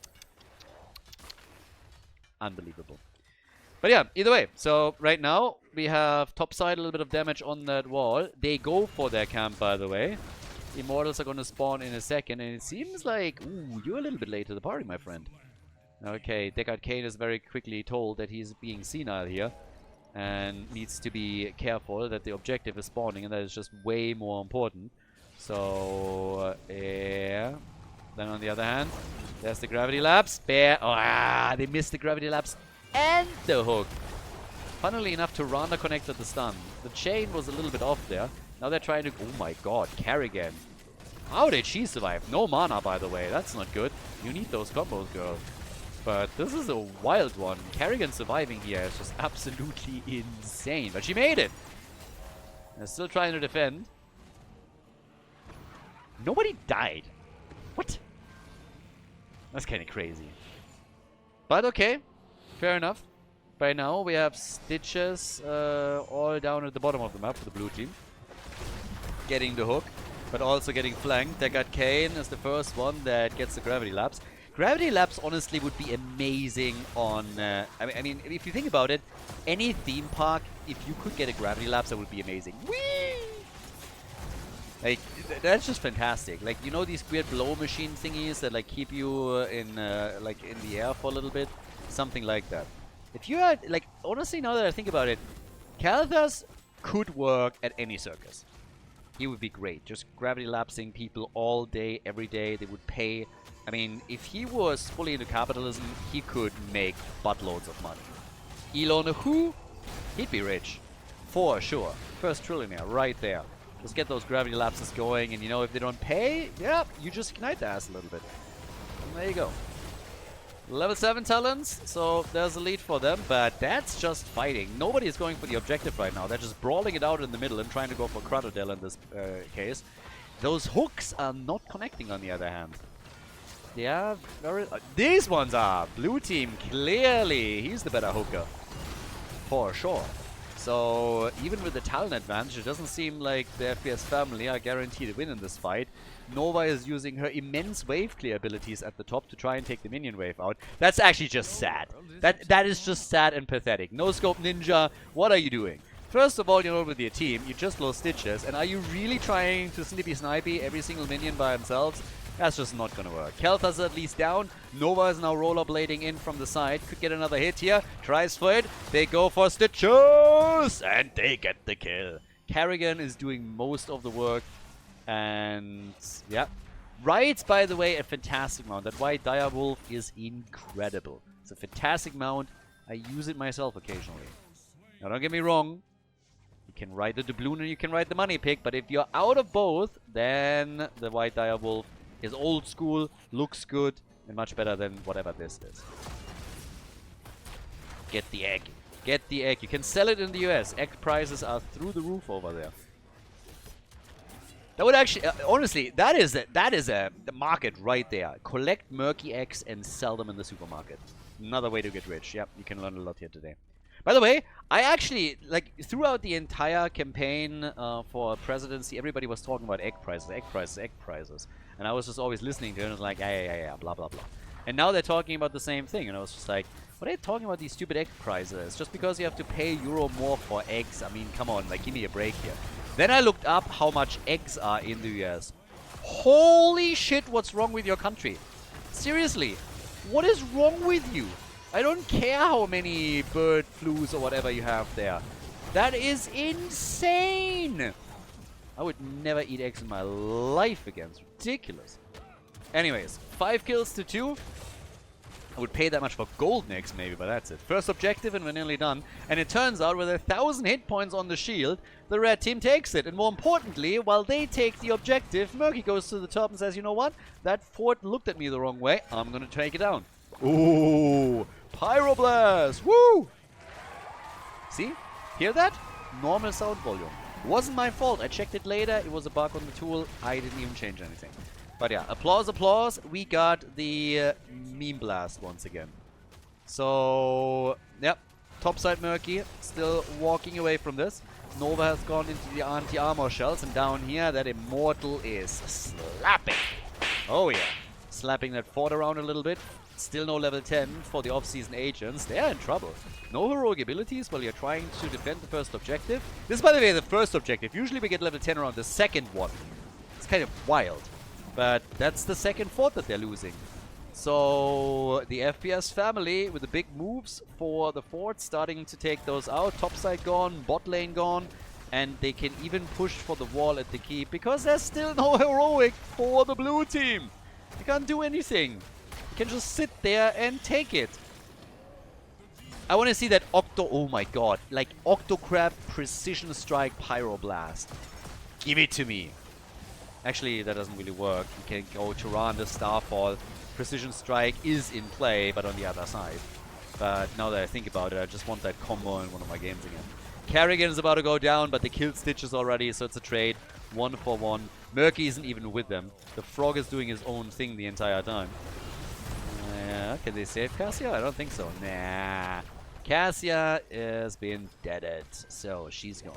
Unbelievable. But yeah, either way, so right now we have topside, a little bit of damage on that wall. They go for their camp, by the way. Immortals are going to spawn in a second, and it seems like, ooh, you're a little bit late to the party, my friend. Okay, Deckard Cain is very quickly told that he's being senile here and needs to be careful that the objective is spawning, and that is just way more important. So, yeah. Then on the other hand, there's the Gravity Lapse. Bear. Oh, they missed the Gravity Lapse and the hook. Funnily enough, Tyrande connected the stun. The chain was a little bit off there. Now they're trying to... Oh my god, Kerrigan. How did she survive? No mana, by the way. That's not good. You need those combos, girl. But this is a wild one. Kerrigan surviving here is just absolutely insane. But she made it! They're still trying to defend. Nobody died. What? That's kind of crazy. But okay. Fair enough. By now we have Stitches all down at the bottom of the map for the blue team. Getting the hook, but also getting flanked. Deckard Cain is the first one that gets the Gravity Lapse. Gravity Lapse honestly would be amazing on... I mean, if you think about it, any theme park, if you could get a Gravity Lapse, that would be amazing. Whee! Like, that's just fantastic. Like, you know these weird blow machine thingies that like keep you in the air for a little bit? Something like that. If you had, like, honestly, now that I think about it, Khaldor could work at any circus. He would be great. Just Gravity Lapsing people all day, every day. They would pay. I mean, if he was fully into capitalism, he could make buttloads of money. Elon who? He'd be rich. For sure. First trillionaire, right there. Just get those Gravity Lapses going, and you know, if they don't pay, yeah, you just ignite the ass a little bit. And there you go. Level 7 talents, so there's a lead for them, but that's just fighting. Nobody is going for the objective right now. They're just brawling it out in the middle and trying to go for Krattodell in this case. Those hooks are not connecting on the other hand. Yeah, very... these ones are! Blue team, clearly! He's the better hooker. For sure. So, even with the talent advantage, it doesn't seem like the FPS family are guaranteed to win in this fight. Nova is using her immense wave clear abilities at the top to try and take the minion wave out. That's actually just sad. That is just sad and pathetic. No scope ninja, what are you doing? First of all, you're not with your team, you just lost Stitches, and are you really trying to snippy snipey every single minion by themselves? That's just not gonna work. Khaldor's at least down. Nova is now rollerblading in from the side. Could get another hit here. Tries for it. They go for Stitches! And they get the kill. Kerrigan is doing most of the work. And yeah. Rides, by the way, a fantastic mount. That white direwolf is incredible. It's a fantastic mount. I use it myself occasionally. Now don't get me wrong. You can ride the doubloon and you can ride the money pick. But if you're out of both, then the white direwolf is old school, looks good, And much better than whatever this is. Get the egg. Get the egg. You can sell it in the US. Egg prices are through the roof over there. That would actually, honestly, that is a market right there. Collect murky eggs and sell them in the supermarket. Another way to get rich. Yep, you can learn a lot here today. By the way, I actually, like, throughout the entire campaign for presidency, everybody was talking about egg prices, egg prices, egg prices. And I was just always listening to it and was like, yeah, blah, blah, blah. And now they're talking about the same thing. And I was just like, what are you talking about these stupid egg prices? Just because you have to pay euro more for eggs. I mean, come on, like, give me a break here. Then I looked up how much eggs are in the US. Holy shit, what's wrong with your country? Seriously, what is wrong with you? I don't care how many bird flus or whatever you have there. That is insane! I would never eat eggs in my life again. It's ridiculous. Anyways, 5 kills to 2. I would pay that much for golden eggs maybe, but that's it. First objective and we're nearly done. And it turns out with 1,000 hit points on the shield, the red team takes it. And more importantly, while they take the objective, Murky goes to the top and says, you know what? That fort looked at me the wrong way. I'm gonna take it down. Ooh! Pyroblast! Woo! See? Hear that? Normal sound volume. Wasn't my fault. I checked it later. It was a bug on the tool. I didn't even change anything. But yeah, applause, applause. We got the meme blast once again. So, yep. Topside Murky still walking away from this. Nova has gone into the anti-armor shells. And down here, that Immortal is slapping. Oh yeah. Slapping that fort around a little bit. Still no level 10 for the off-season agents. They're in trouble. No heroic abilities while you're trying to defend the first objective. This is, by the way, the first objective. Usually we get level 10 around the second one. It's kind of wild. But that's the second fort that they're losing. So the FPS family with the big moves for the fort, starting to take those out. Topside gone, bot lane gone. And they can even push for the wall at the keep because there's still no heroic for the blue team. You can't do anything. You can just sit there and take it. I want to see that oh my god, like Octocrab Precision Strike Pyroblast. Give it to me. Actually, that doesn't really work. You can go Tyrande, Starfall. Precision Strike is in play, but on the other side. But now that I think about it, I just want that combo in one of my games again. Kerrigan is about to go down, but they killed Stitches already, so it's a trade. 1 for 1. Murky isn't even with them. The Frog is doing his own thing the entire time. Can they save Cassia? I don't think so. Nah. Cassia has been deaded, so she's gone.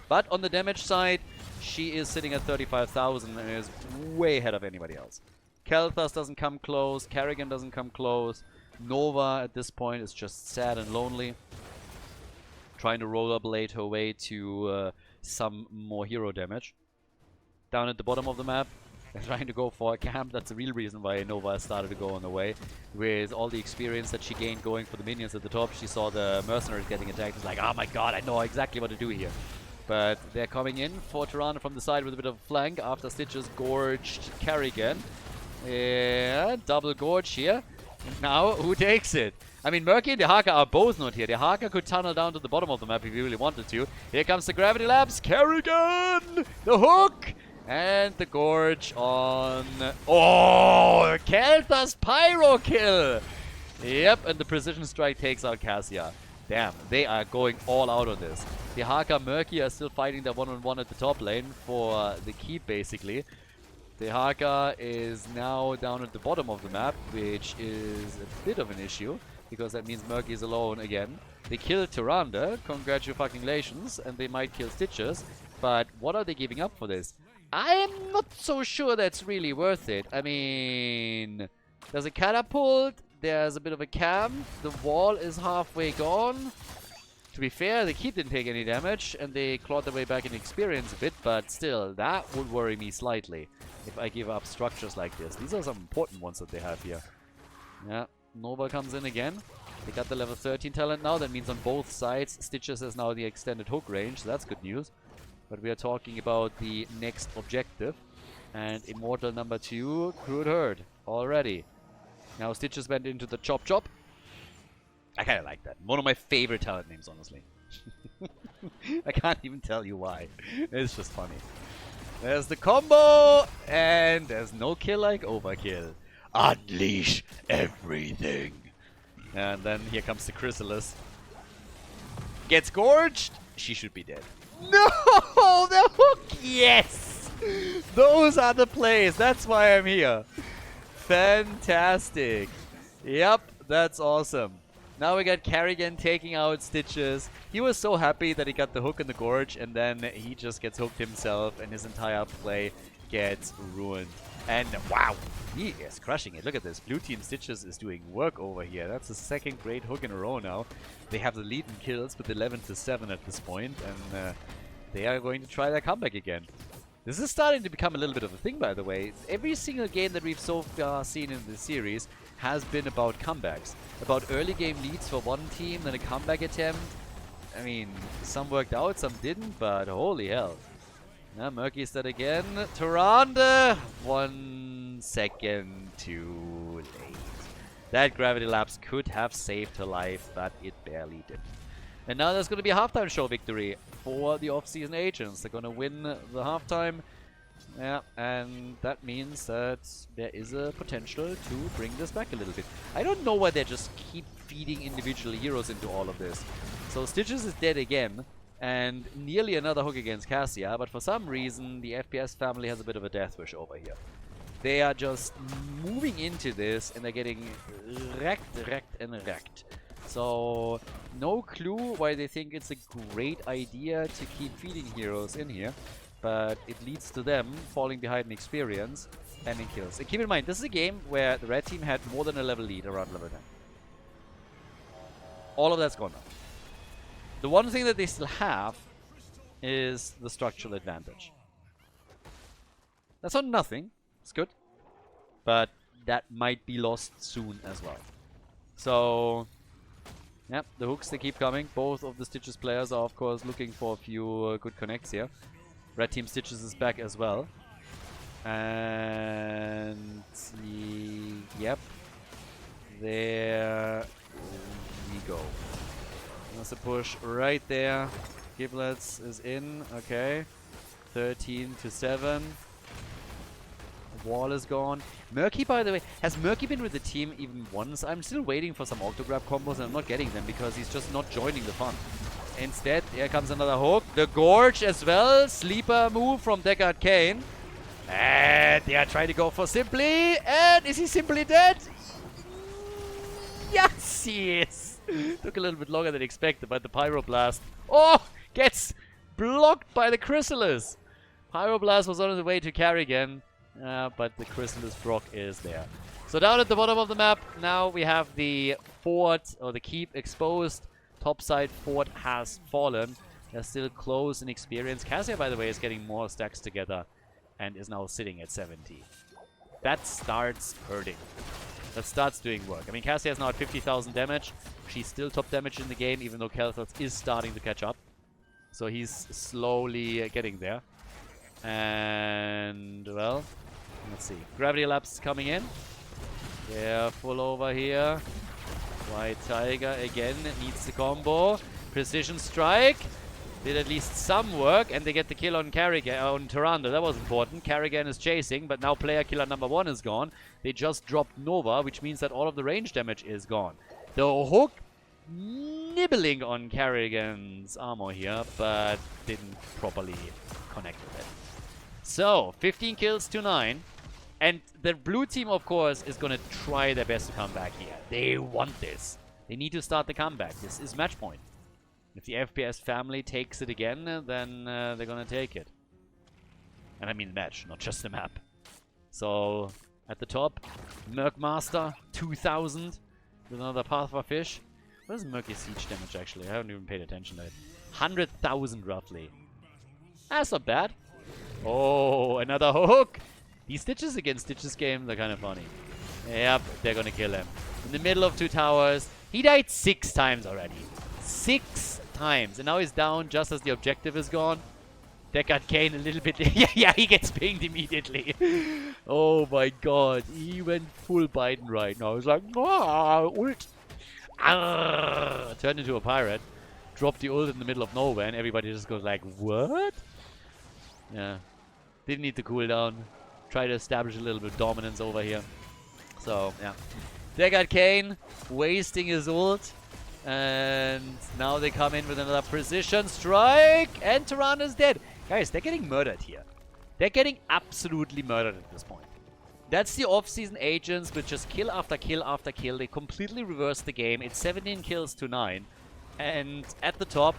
But on the damage side, she is sitting at 35,000 and is way ahead of anybody else. Kel'Thas doesn't come close. Kerrigan doesn't come close. Nova at this point is just sad and lonely. Trying to rollerblade her way to some more hero damage. Down at the bottom of the map, they're trying to go for a camp. That's the real reason why Nova started to go on the way. With all the experience that she gained going for the minions at the top, she saw the mercenaries getting attacked. It's like, oh my god, I know exactly what to do here. But they're coming in for Tyrande from the side with a bit of flank after Stitches gorged Kerrigan. Yeah, double gorge here. And now, who takes it? I mean, Murky and Dehaka are both not here. Dehaka could tunnel down to the bottom of the map if he really wanted to. Here comes the Gravity Labs. Kerrigan! The hook! And the gorge on... Oh! Kel'Thas Pyro kill! Yep, and the Precision Strike takes out Cassia. Damn, they are going all out on this. Dehaka Murky are still fighting their one-on-one at the top lane for the keep, basically. Dehaka is now down at the bottom of the map, which is a bit of an issue, because that means Murky is alone again. They killed Tyrande, congratulations, and they might kill Stitches, but what are they giving up for this? I am not so sure that's really worth it. I mean, there's a catapult, there's a bit of a camp, the wall is halfway gone. To be fair, the keep didn't take any damage, and they clawed their way back in experience a bit, but still, that would worry me slightly if I give up structures like this. These are some important ones that they have here. Yeah, Nova comes in again. They got the level 13 talent now. That means on both sides, Stitches has now the extended hook range, so that's good news. But we are talking about the next objective. And Immortal number 2 could hurt already. Now Stitches went into the Chop Chop. I kind of like that. One of my favorite talent names, honestly. I can't even tell you why. It's just funny. There's the combo! And there's no kill like overkill. Unleash everything. And then here comes the Chrysalis. Gets gorged. She should be dead. No! The hook! Yes! Those are the plays. That's why I'm here. Fantastic. Yep, that's awesome. Now we got Carrigan taking out Stitches. He was so happy that he got the hook in the gorge, and then he just gets hooked himself, and his entire play gets ruined. And wow, he is crushing it. Look at this. Blue Team Stitches is doing work over here. That's the second great hook in a row now. They have the lead in kills with 11-7 at this point, and they are going to try their comeback again. This is starting to become a little bit of a thing, by the way. Every single game that we've so far seen in this series has been about comebacks. About early game leads for one team, then a comeback attempt. I mean, some worked out, some didn't, but holy hell. Now Murky's dead again. Tyrande! 1 second too late. That gravity lapse could have saved her life, but it barely did. And now there's going to be a halftime show victory for the off-season agents. They're going to win the halftime. Yeah, and that means that there is a potential to bring this back a little bit. I don't know why they just keep feeding individual heroes into all of this. So Stitches is dead again, and nearly another hook against Cassia, but for some reason the FPS family has a bit of a death wish over here. They are just moving into this, and they're getting wrecked. So, no clue why they think it's a great idea to keep feeding heroes in here. But it leads to them falling behind in experience and in kills. And keep in mind, this is a game where the red team had more than a level lead around level 10. All of that's gone now. The one thing that they still have is the structural advantage. That's not nothing. It's good. But that might be lost soon as well. So, yep, the hooks, they keep coming. Both of the Stitches players are, of course, looking for a few good connects here. Red Team Stitches is back as well. And yep, there we go. That's a push right there. Giblets is in. Okay, 13-7. Wall is gone. Murky, by the way, has Murky been with the team even once? I'm still waiting for some Octograb combos and I'm not getting them because he's just not joining the fun. Instead, here comes another hook. The Gorge as well. Sleeper move from Deckard Cain. And they are trying to go for Simply. And is he simply dead? Yes, he is. Took a little bit longer than expected, but the Pyroblast, oh, gets blocked by the Chrysalis. Pyroblast was on the way to Carrigan, but the Chrysalis proc is there. So down at the bottom of the map, now we have the fort, or the keep, exposed. Topside fort has fallen. They're still close in experience. Cassia, by the way, is getting more stacks together and is now sitting at 70. That starts hurting. That starts doing work. I mean, Cassia is now at 50,000 damage. She's still top damage in the game, even though Khaldor is starting to catch up. So he's slowly getting there. And, well, let's see. Gravity Lapse coming in. They're full over here. White Tiger again needs the combo. Precision Strike. Did at least some work, and they get the kill on Carrigan, on Tyrande. That was important. Carrigan is chasing, but now player killer number 1 is gone. They just dropped Nova, which means that all of the range damage is gone. The hook nibbling on Carrigan's armor here, but didn't properly connect with it. So, 15 kills to 9. And the blue team, of course, is going to try their best to come back here. They want this. They need to start the comeback. This is match point. If the FPS family takes it again, then they're going to take it. And I mean the match, not just the map. So, at the top, Mercmaster, 2000. With another Pathwa Fish. What is Murky Siege damage, actually? I haven't even paid attention to it. 100,000, roughly. That's not bad. Oh, another hook! These Stitches against Stitches games are kind of funny. Yep, they're gonna kill him. In the middle of 2 towers. He died 6 times already. 6 times. And now he's down just as the objective is gone. Deckard Cain a little bit. yeah, he gets pinged immediately. Oh my god. He went full Biden right now. He's like, ult. Turned into a pirate. Dropped the ult in the middle of nowhere and everybody just goes like, what? Yeah. Didn't need the cooldown. Try to establish a little bit of dominance over here. So, yeah. There got Kane wasting his ult. And now they come in with another precision strike. And Tyrannus dead. Guys, they're getting murdered here. They're getting absolutely murdered at this point. That's the off-season agents with just kill after kill after kill. They completely reversed the game. It's 17 kills to 9. And at the top,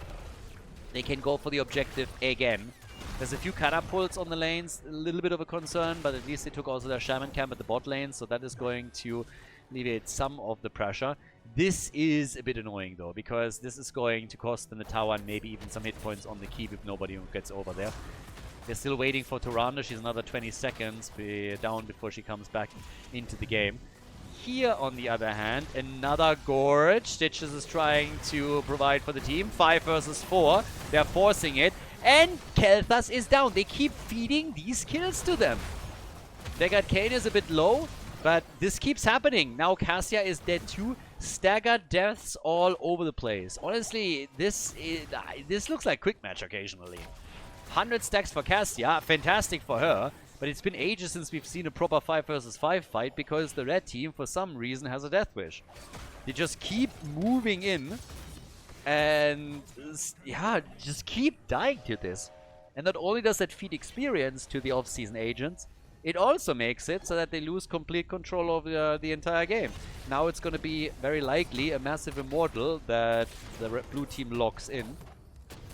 they can go for the objective again. There's a few catapults on the lanes, a little bit of a concern, but at least they took also their shaman camp at the bot lane, so that is going to alleviate some of the pressure. This is a bit annoying though, because this is going to cost them the tower and maybe even some hit points on the keep if nobody gets over there. They're still waiting for Tyrande. She's another 20 seconds down before she comes back into the game. Here, on the other hand, another Gorge. Stitches is trying to provide for the team. 5 versus 4. They're forcing it. And Kelthas is down. They keep feeding these kills to them. Deckard Kane is a bit low, but this keeps happening. Now Cassia is dead too. Staggered deaths all over the place. Honestly, this looks like quick match occasionally. 100 stacks for Cassia. Fantastic for her. But it's been ages since we've seen a proper 5 versus 5 fight because the red team, for some reason, has a death wish. They just keep moving in and, yeah, just keep dying to this. And not only does that feed experience to the off-season agents, it also makes it so that they lose complete control of the entire game. Now it's going to be very likely a massive immortal that the blue team locks in.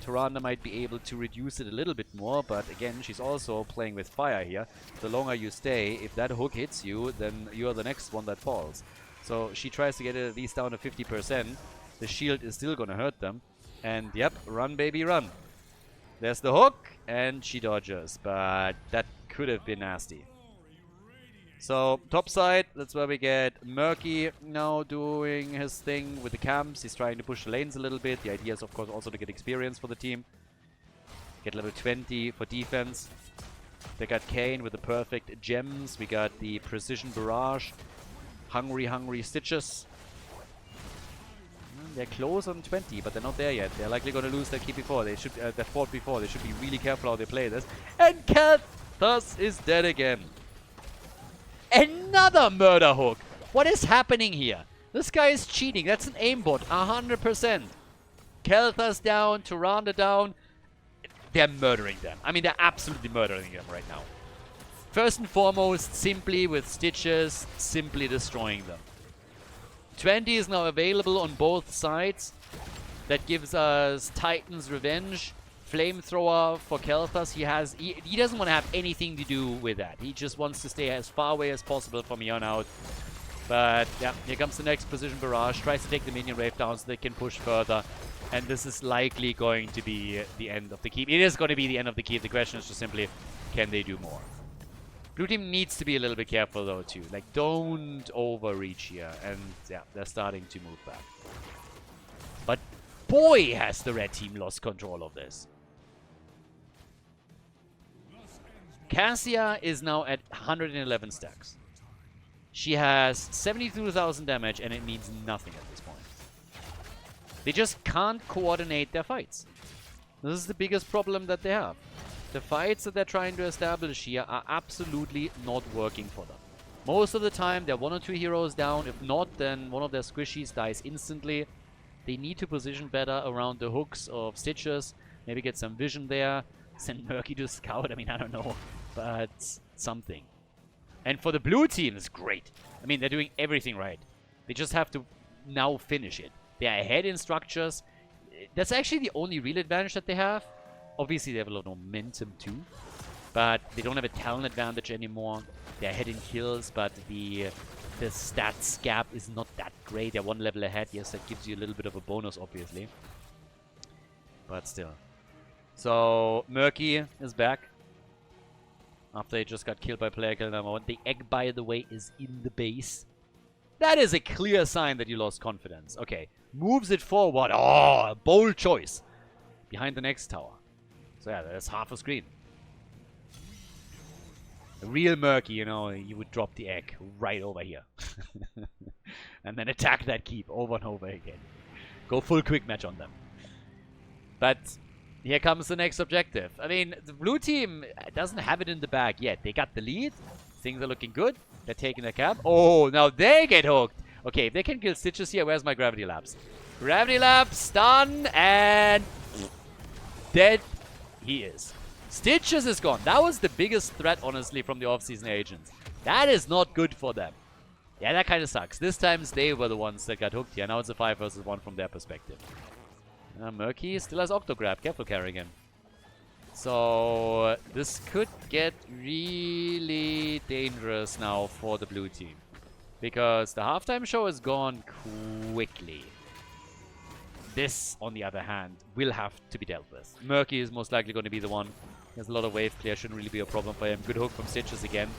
Tyrande might be able to reduce it a little bit more, but again, she's also playing with fire here. The longer you stay, if that hook hits you, then you are the next one that falls. So she tries to get it at least down to 50%. The shield is still gonna hurt them. And yep, run baby run. There's the hook, and she dodges, but that could have been nasty. So, top side, that's where we get Murky now doing his thing with the camps. He's trying to push the lanes a little bit. The idea is, of course, also to get experience for the team. Get level 20 for defense. They got Kane with the perfect gems. We got the precision barrage. Hungry Stitches. They're close on 20, but they're not there yet. They're likely going to lose that keep before. They should that fort before. They should be really careful how they play this. And Kelthas is dead again. Another murder hook. What is happening here? This guy is cheating. That's an aimbot. 100%. Kelthas down. Tyrande down. They're murdering them. I mean, they're absolutely murdering them right now. First and foremost, simply with Stitches, simply destroying them. 20 is now available on both sides. That gives us Titan's Revenge. Flamethrower for Kelthas. He doesn't want to have anything to do with that. He just wants to stay as far away as possible from here on out. But yeah, here comes the next precision barrage. Tries to take the minion wave down so they can push further. And this is likely going to be the end of the keep. It is going to be the end of the keep. The question is just simply, can they do more? Blue team needs to be a little bit careful though too. Like, don't overreach here. And yeah, they're starting to move back. But boy, has the red team lost control of this. Cassia is now at 111 stacks. She has 72,000 damage and it means nothing at this point. They just can't coordinate their fights. This is the biggest problem that they have. The fights that they're trying to establish here are absolutely not working for them. Most of the time, they're 1 or 2 heroes down. If not, then one of their squishies dies instantly. They need to position better around the hooks of Stitches. Maybe get some vision there. Send Murky to scout. I mean, I don't know. But something. And for the blue team, it's great. I mean, they're doing everything right. They just have to now finish it. They're ahead in structures. That's actually the only real advantage that they have. Obviously, they have a lot of momentum too. But they don't have a talent advantage anymore. They're ahead in kills, but the stats gap is not that great. They're 1 level ahead. Yes, that gives you a little bit of a bonus, obviously. But still. So, Murky is back. After he just got killed by player kill number 1. The egg, by the way, is in the base. That is a clear sign that you lost confidence. Okay. Moves it forward. Oh, a bold choice. Behind the next tower. So yeah, that's half a screen. A real Murky, you know, you would drop the egg right over here. And then attack that keep over and over again. Go full quick match on them. But here comes the next objective. I mean, the blue team doesn't have it in the bag yet. They got the lead. Things are looking good. They're taking the cap. Oh, now they get hooked. Okay, if they can kill Stitches here, where's my Gravity Lapse? Gravity Lapse, stun, and dead he is. Stitches is gone. That was the biggest threat, honestly, from the off-season agents. That is not good for them. Yeah, that kind of sucks. This time they were the ones that got hooked here. Now it's a 5 versus 1 from their perspective. Murky still has Octograb. Careful, Carrigan. So this could get really dangerous now for the blue team. Because the halftime show is gone quickly. This, on the other hand, will have to be dealt with. Murky is most likely going to be the one. There's a lot of wave clear. Shouldn't really be a problem for him. Good hook from Stitches again.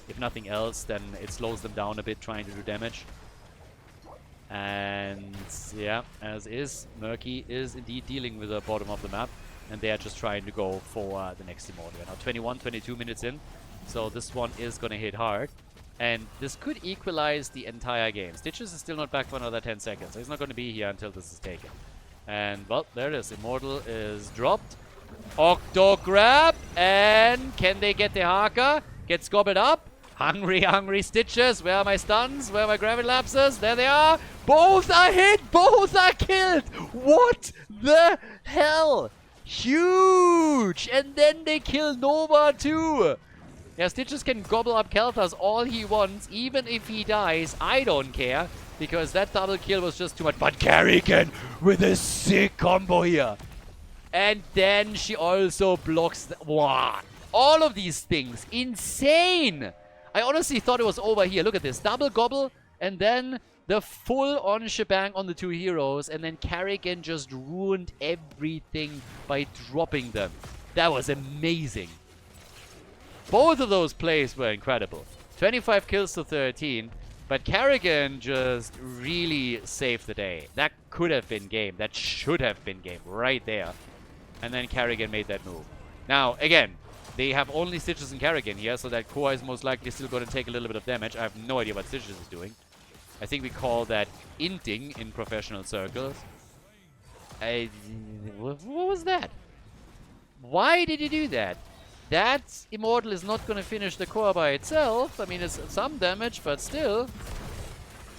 If nothing else, then it slows them down a bit trying to do damage. And yeah, as is, Murky is indeed dealing with the bottom of the map. And they are just trying to go for the next immortal. Now 21, 22 minutes in. So this one is going to hit hard. And this could equalize the entire game. Stitches is still not back for another 10 seconds. So he's not going to be here until this is taken. And, well, there it is. Immortal is dropped. Octo grab. And can they get the Haka? Gets gobbled up. Hungry, hungry Stitches. Where are my stuns? Where are my Gravity Lapses? There they are. Both are hit. Both are killed. What the hell? Huge. And then they kill Nova too. Yeah, Stitches can gobble up Kelthas all he wants. Even if he dies, I don't care. Because that double kill was just too much. But Carrigan with a sick combo here. And then she also blocks the... Wow. All of these things. Insane. I honestly thought it was over here. Look at this. Double gobble. And then the full-on shebang on the two heroes. And then Carrigan just ruined everything by dropping them. That was amazing. Both of those plays were incredible. 25 kills to 13. But Carrigan just really saved the day. That could have been game. That should have been game right there. And then Carrigan made that move. Now, again, they have only Stitches and Carrigan here, so that core is most likely still going to take a little bit of damage. I have no idea what Stitches is doing. I think we call that inting in professional circles. What was that? Why did he do that? That Immortal is not going to finish the core by itself. I mean, it's some damage, but still.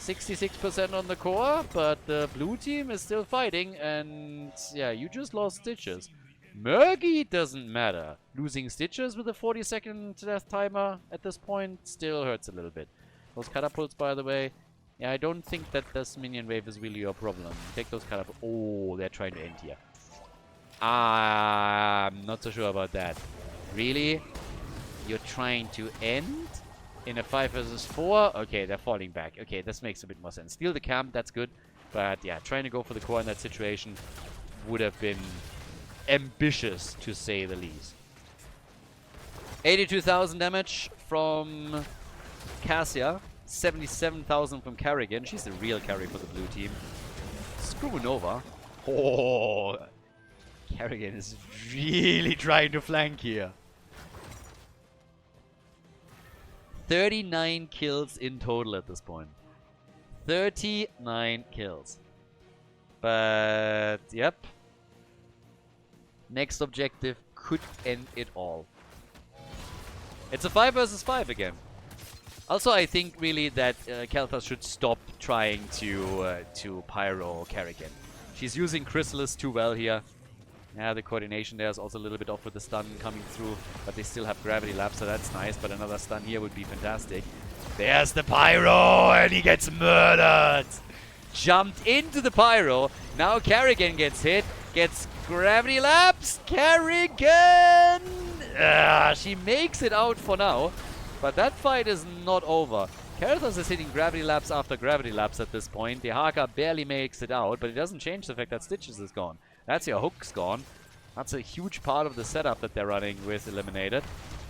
66% on the core, but the blue team is still fighting. And yeah, you just lost Stitches. Murky doesn't matter. Losing Stitches with a 40-second death timer at this point still hurts a little bit. Those catapults, by the way. Yeah, I don't think that this minion wave is really your problem. Take those catapults. Oh, they're trying to end here. I'm not so sure about that. Really? You're trying to end in a 5 versus 4? Okay, they're falling back. Okay, this makes a bit more sense. Steal the camp, that's good. But yeah, trying to go for the core in that situation would have been ambitious, to say the least. 82,000 damage from Cassia. 77,000 from Carrigan. She's the real carry for the blue team. Screw Nova. Oh, Carrigan is really trying to flank here. 39 kills in total at this point. 39 kills. But, yep. Next objective could end it all. It's a 5 versus 5 again. Also, I think really that Kelthas should stop trying to pyro Carrigan. She's using Chrysalis too well here. Yeah, the coordination there is also a little bit off with the stun coming through, but they still have Gravity Lap, so that's nice. But another stun here would be fantastic. There's the pyro, and he gets murdered. Jumped into the pyro. Now Carrigan gets hit, gets Gravity Laps. Carrigan! She makes it out for now. But that fight is not over. Kelthas is hitting Gravity Laps after Gravity Laps at this point. The Haka barely makes it out, but it doesn't change the fact that Stitches is gone. That's your hook's gone. That's a huge part of the setup that they're running with eliminated.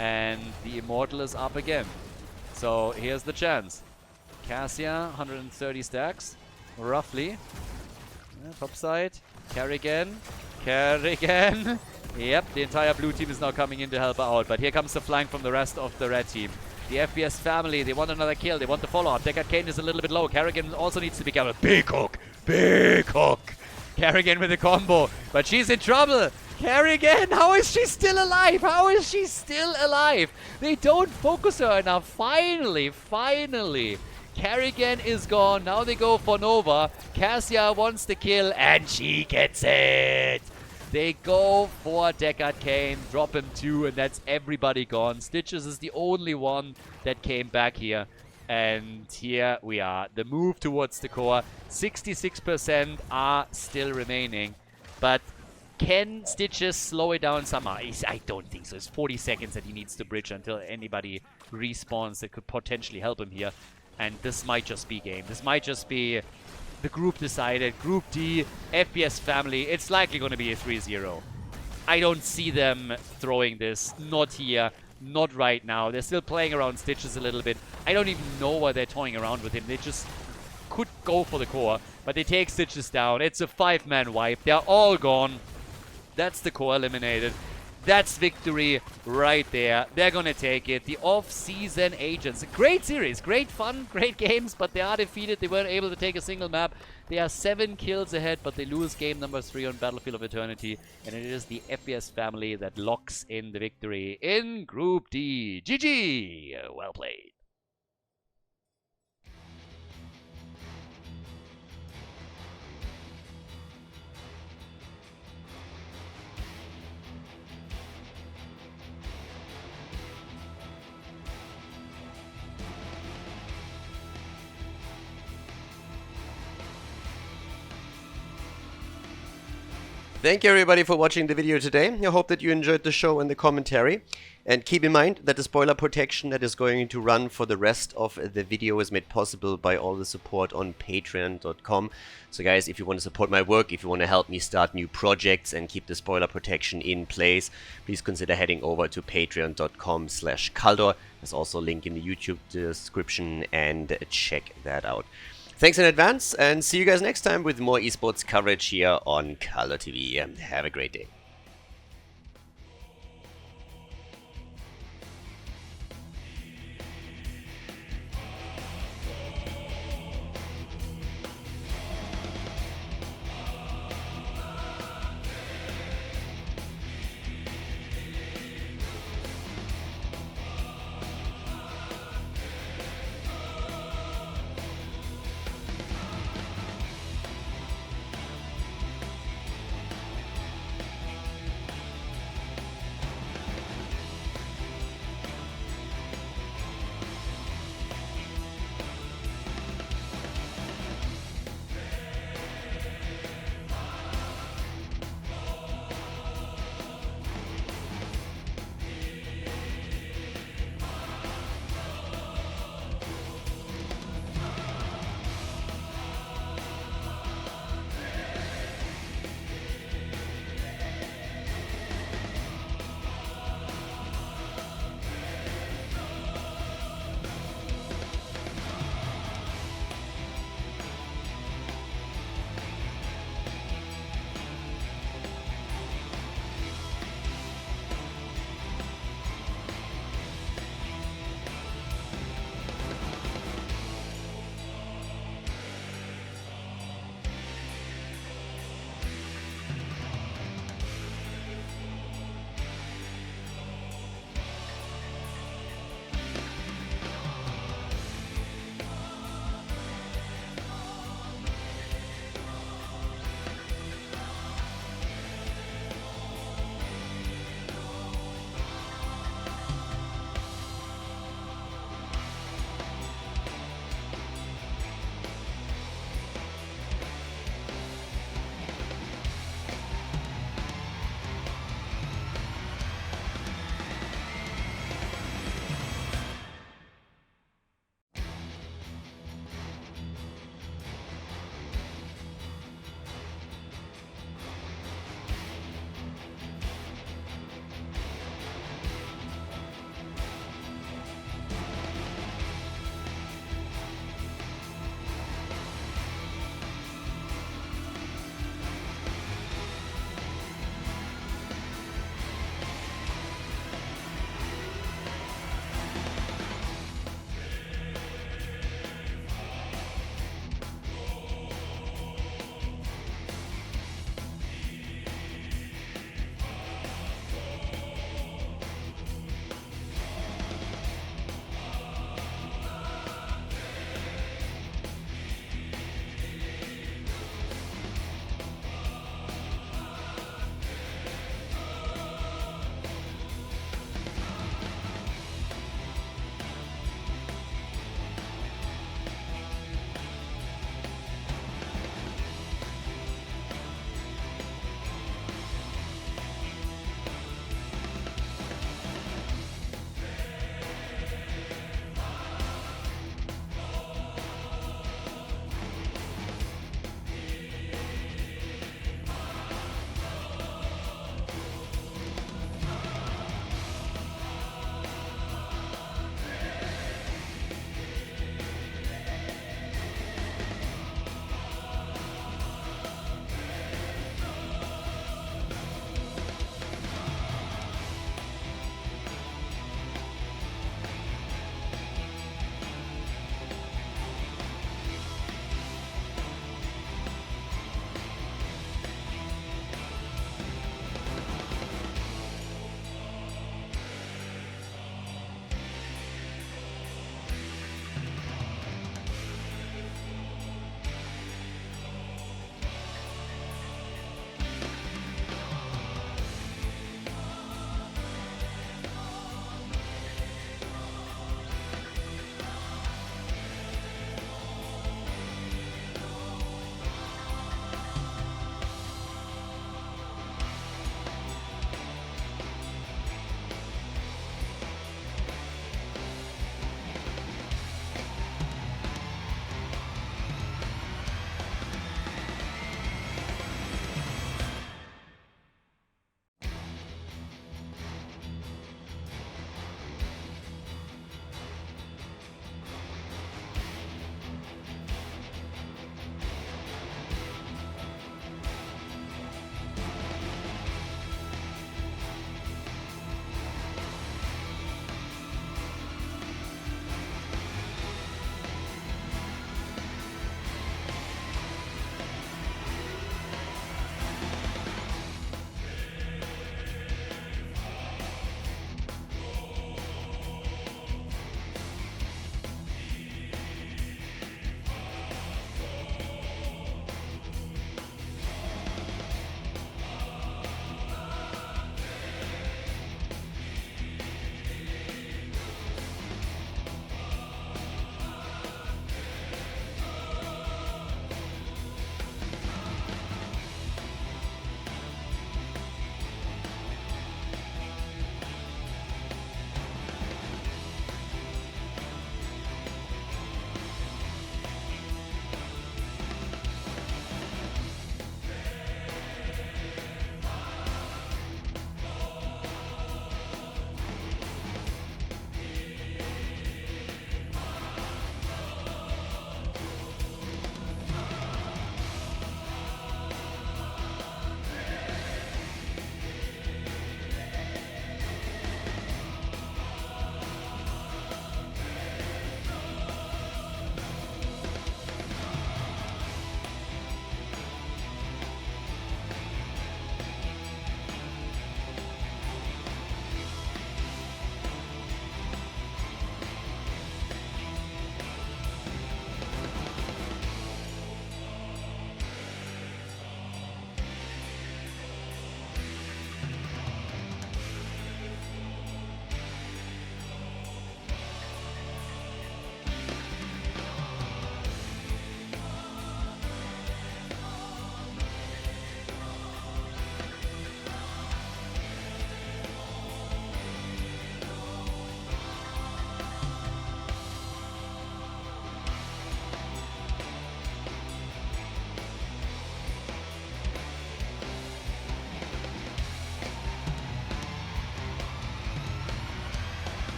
And the Immortal is up again. So here's the chance. Cassia, 130 stacks, roughly. Yeah, top side. Carrigan. Carrigan. Yep, the entire blue team is now coming in to help her out. But here comes the flank from the rest of the red team. The FPS family, they want another kill. They want the follow-up. Deckard Kane is a little bit low. Carrigan also needs to be careful. Big hook. Big hook. Carrigan with a combo. But she's in trouble. Kerrigan, how is she still alive? How is she still alive? They don't focus her enough. Finally, finally. Kerrigan is gone. Now they go for Nova. Cassia wants the kill, and she gets it. They go for Deckard Cain, drop him 2, and that's everybody gone. Stitches is the only one that came back here. And here we are. The move towards the core. 66% are still remaining. But can Stitches slow it down somehow? I don't think so. It's 40 seconds that he needs to bridge until anybody respawns that could potentially help him here. And this might just be game. This might just be the group decided. Group D, FPS family. It's likely going to be a 3-0. I don't see them throwing this. Not here. Not right now. They're still playing around Stitches a little bit. I don't even know why they're toying around with him. They just could go for the core. But they take Stitches down. It's a 5-man wipe. They're all gone. That's the core eliminated. That's victory right there. They're gonna take it. The off-season agents. Great series, great fun, great games, but they are defeated. They weren't able to take a single map. They are 7 kills ahead, but they lose game number 3 on Battlefield of Eternity. And it is the FPS family that locks in the victory in Group D. GG! Well played. Thank you everybody for watching the video today. I hope that you enjoyed the show and the commentary. And keep in mind that the spoiler protection that is going to run for the rest of the video is made possible by all the support on patreon.com. So guys, if you want to support my work, if you want to help me start new projects and keep the spoiler protection in place, please consider heading over to patreon.com/Khaldor. There's also a link in the YouTube description, and check that out. Thanks in advance, and see you guys next time with more esports coverage here on Khaldor TV. Have a great day.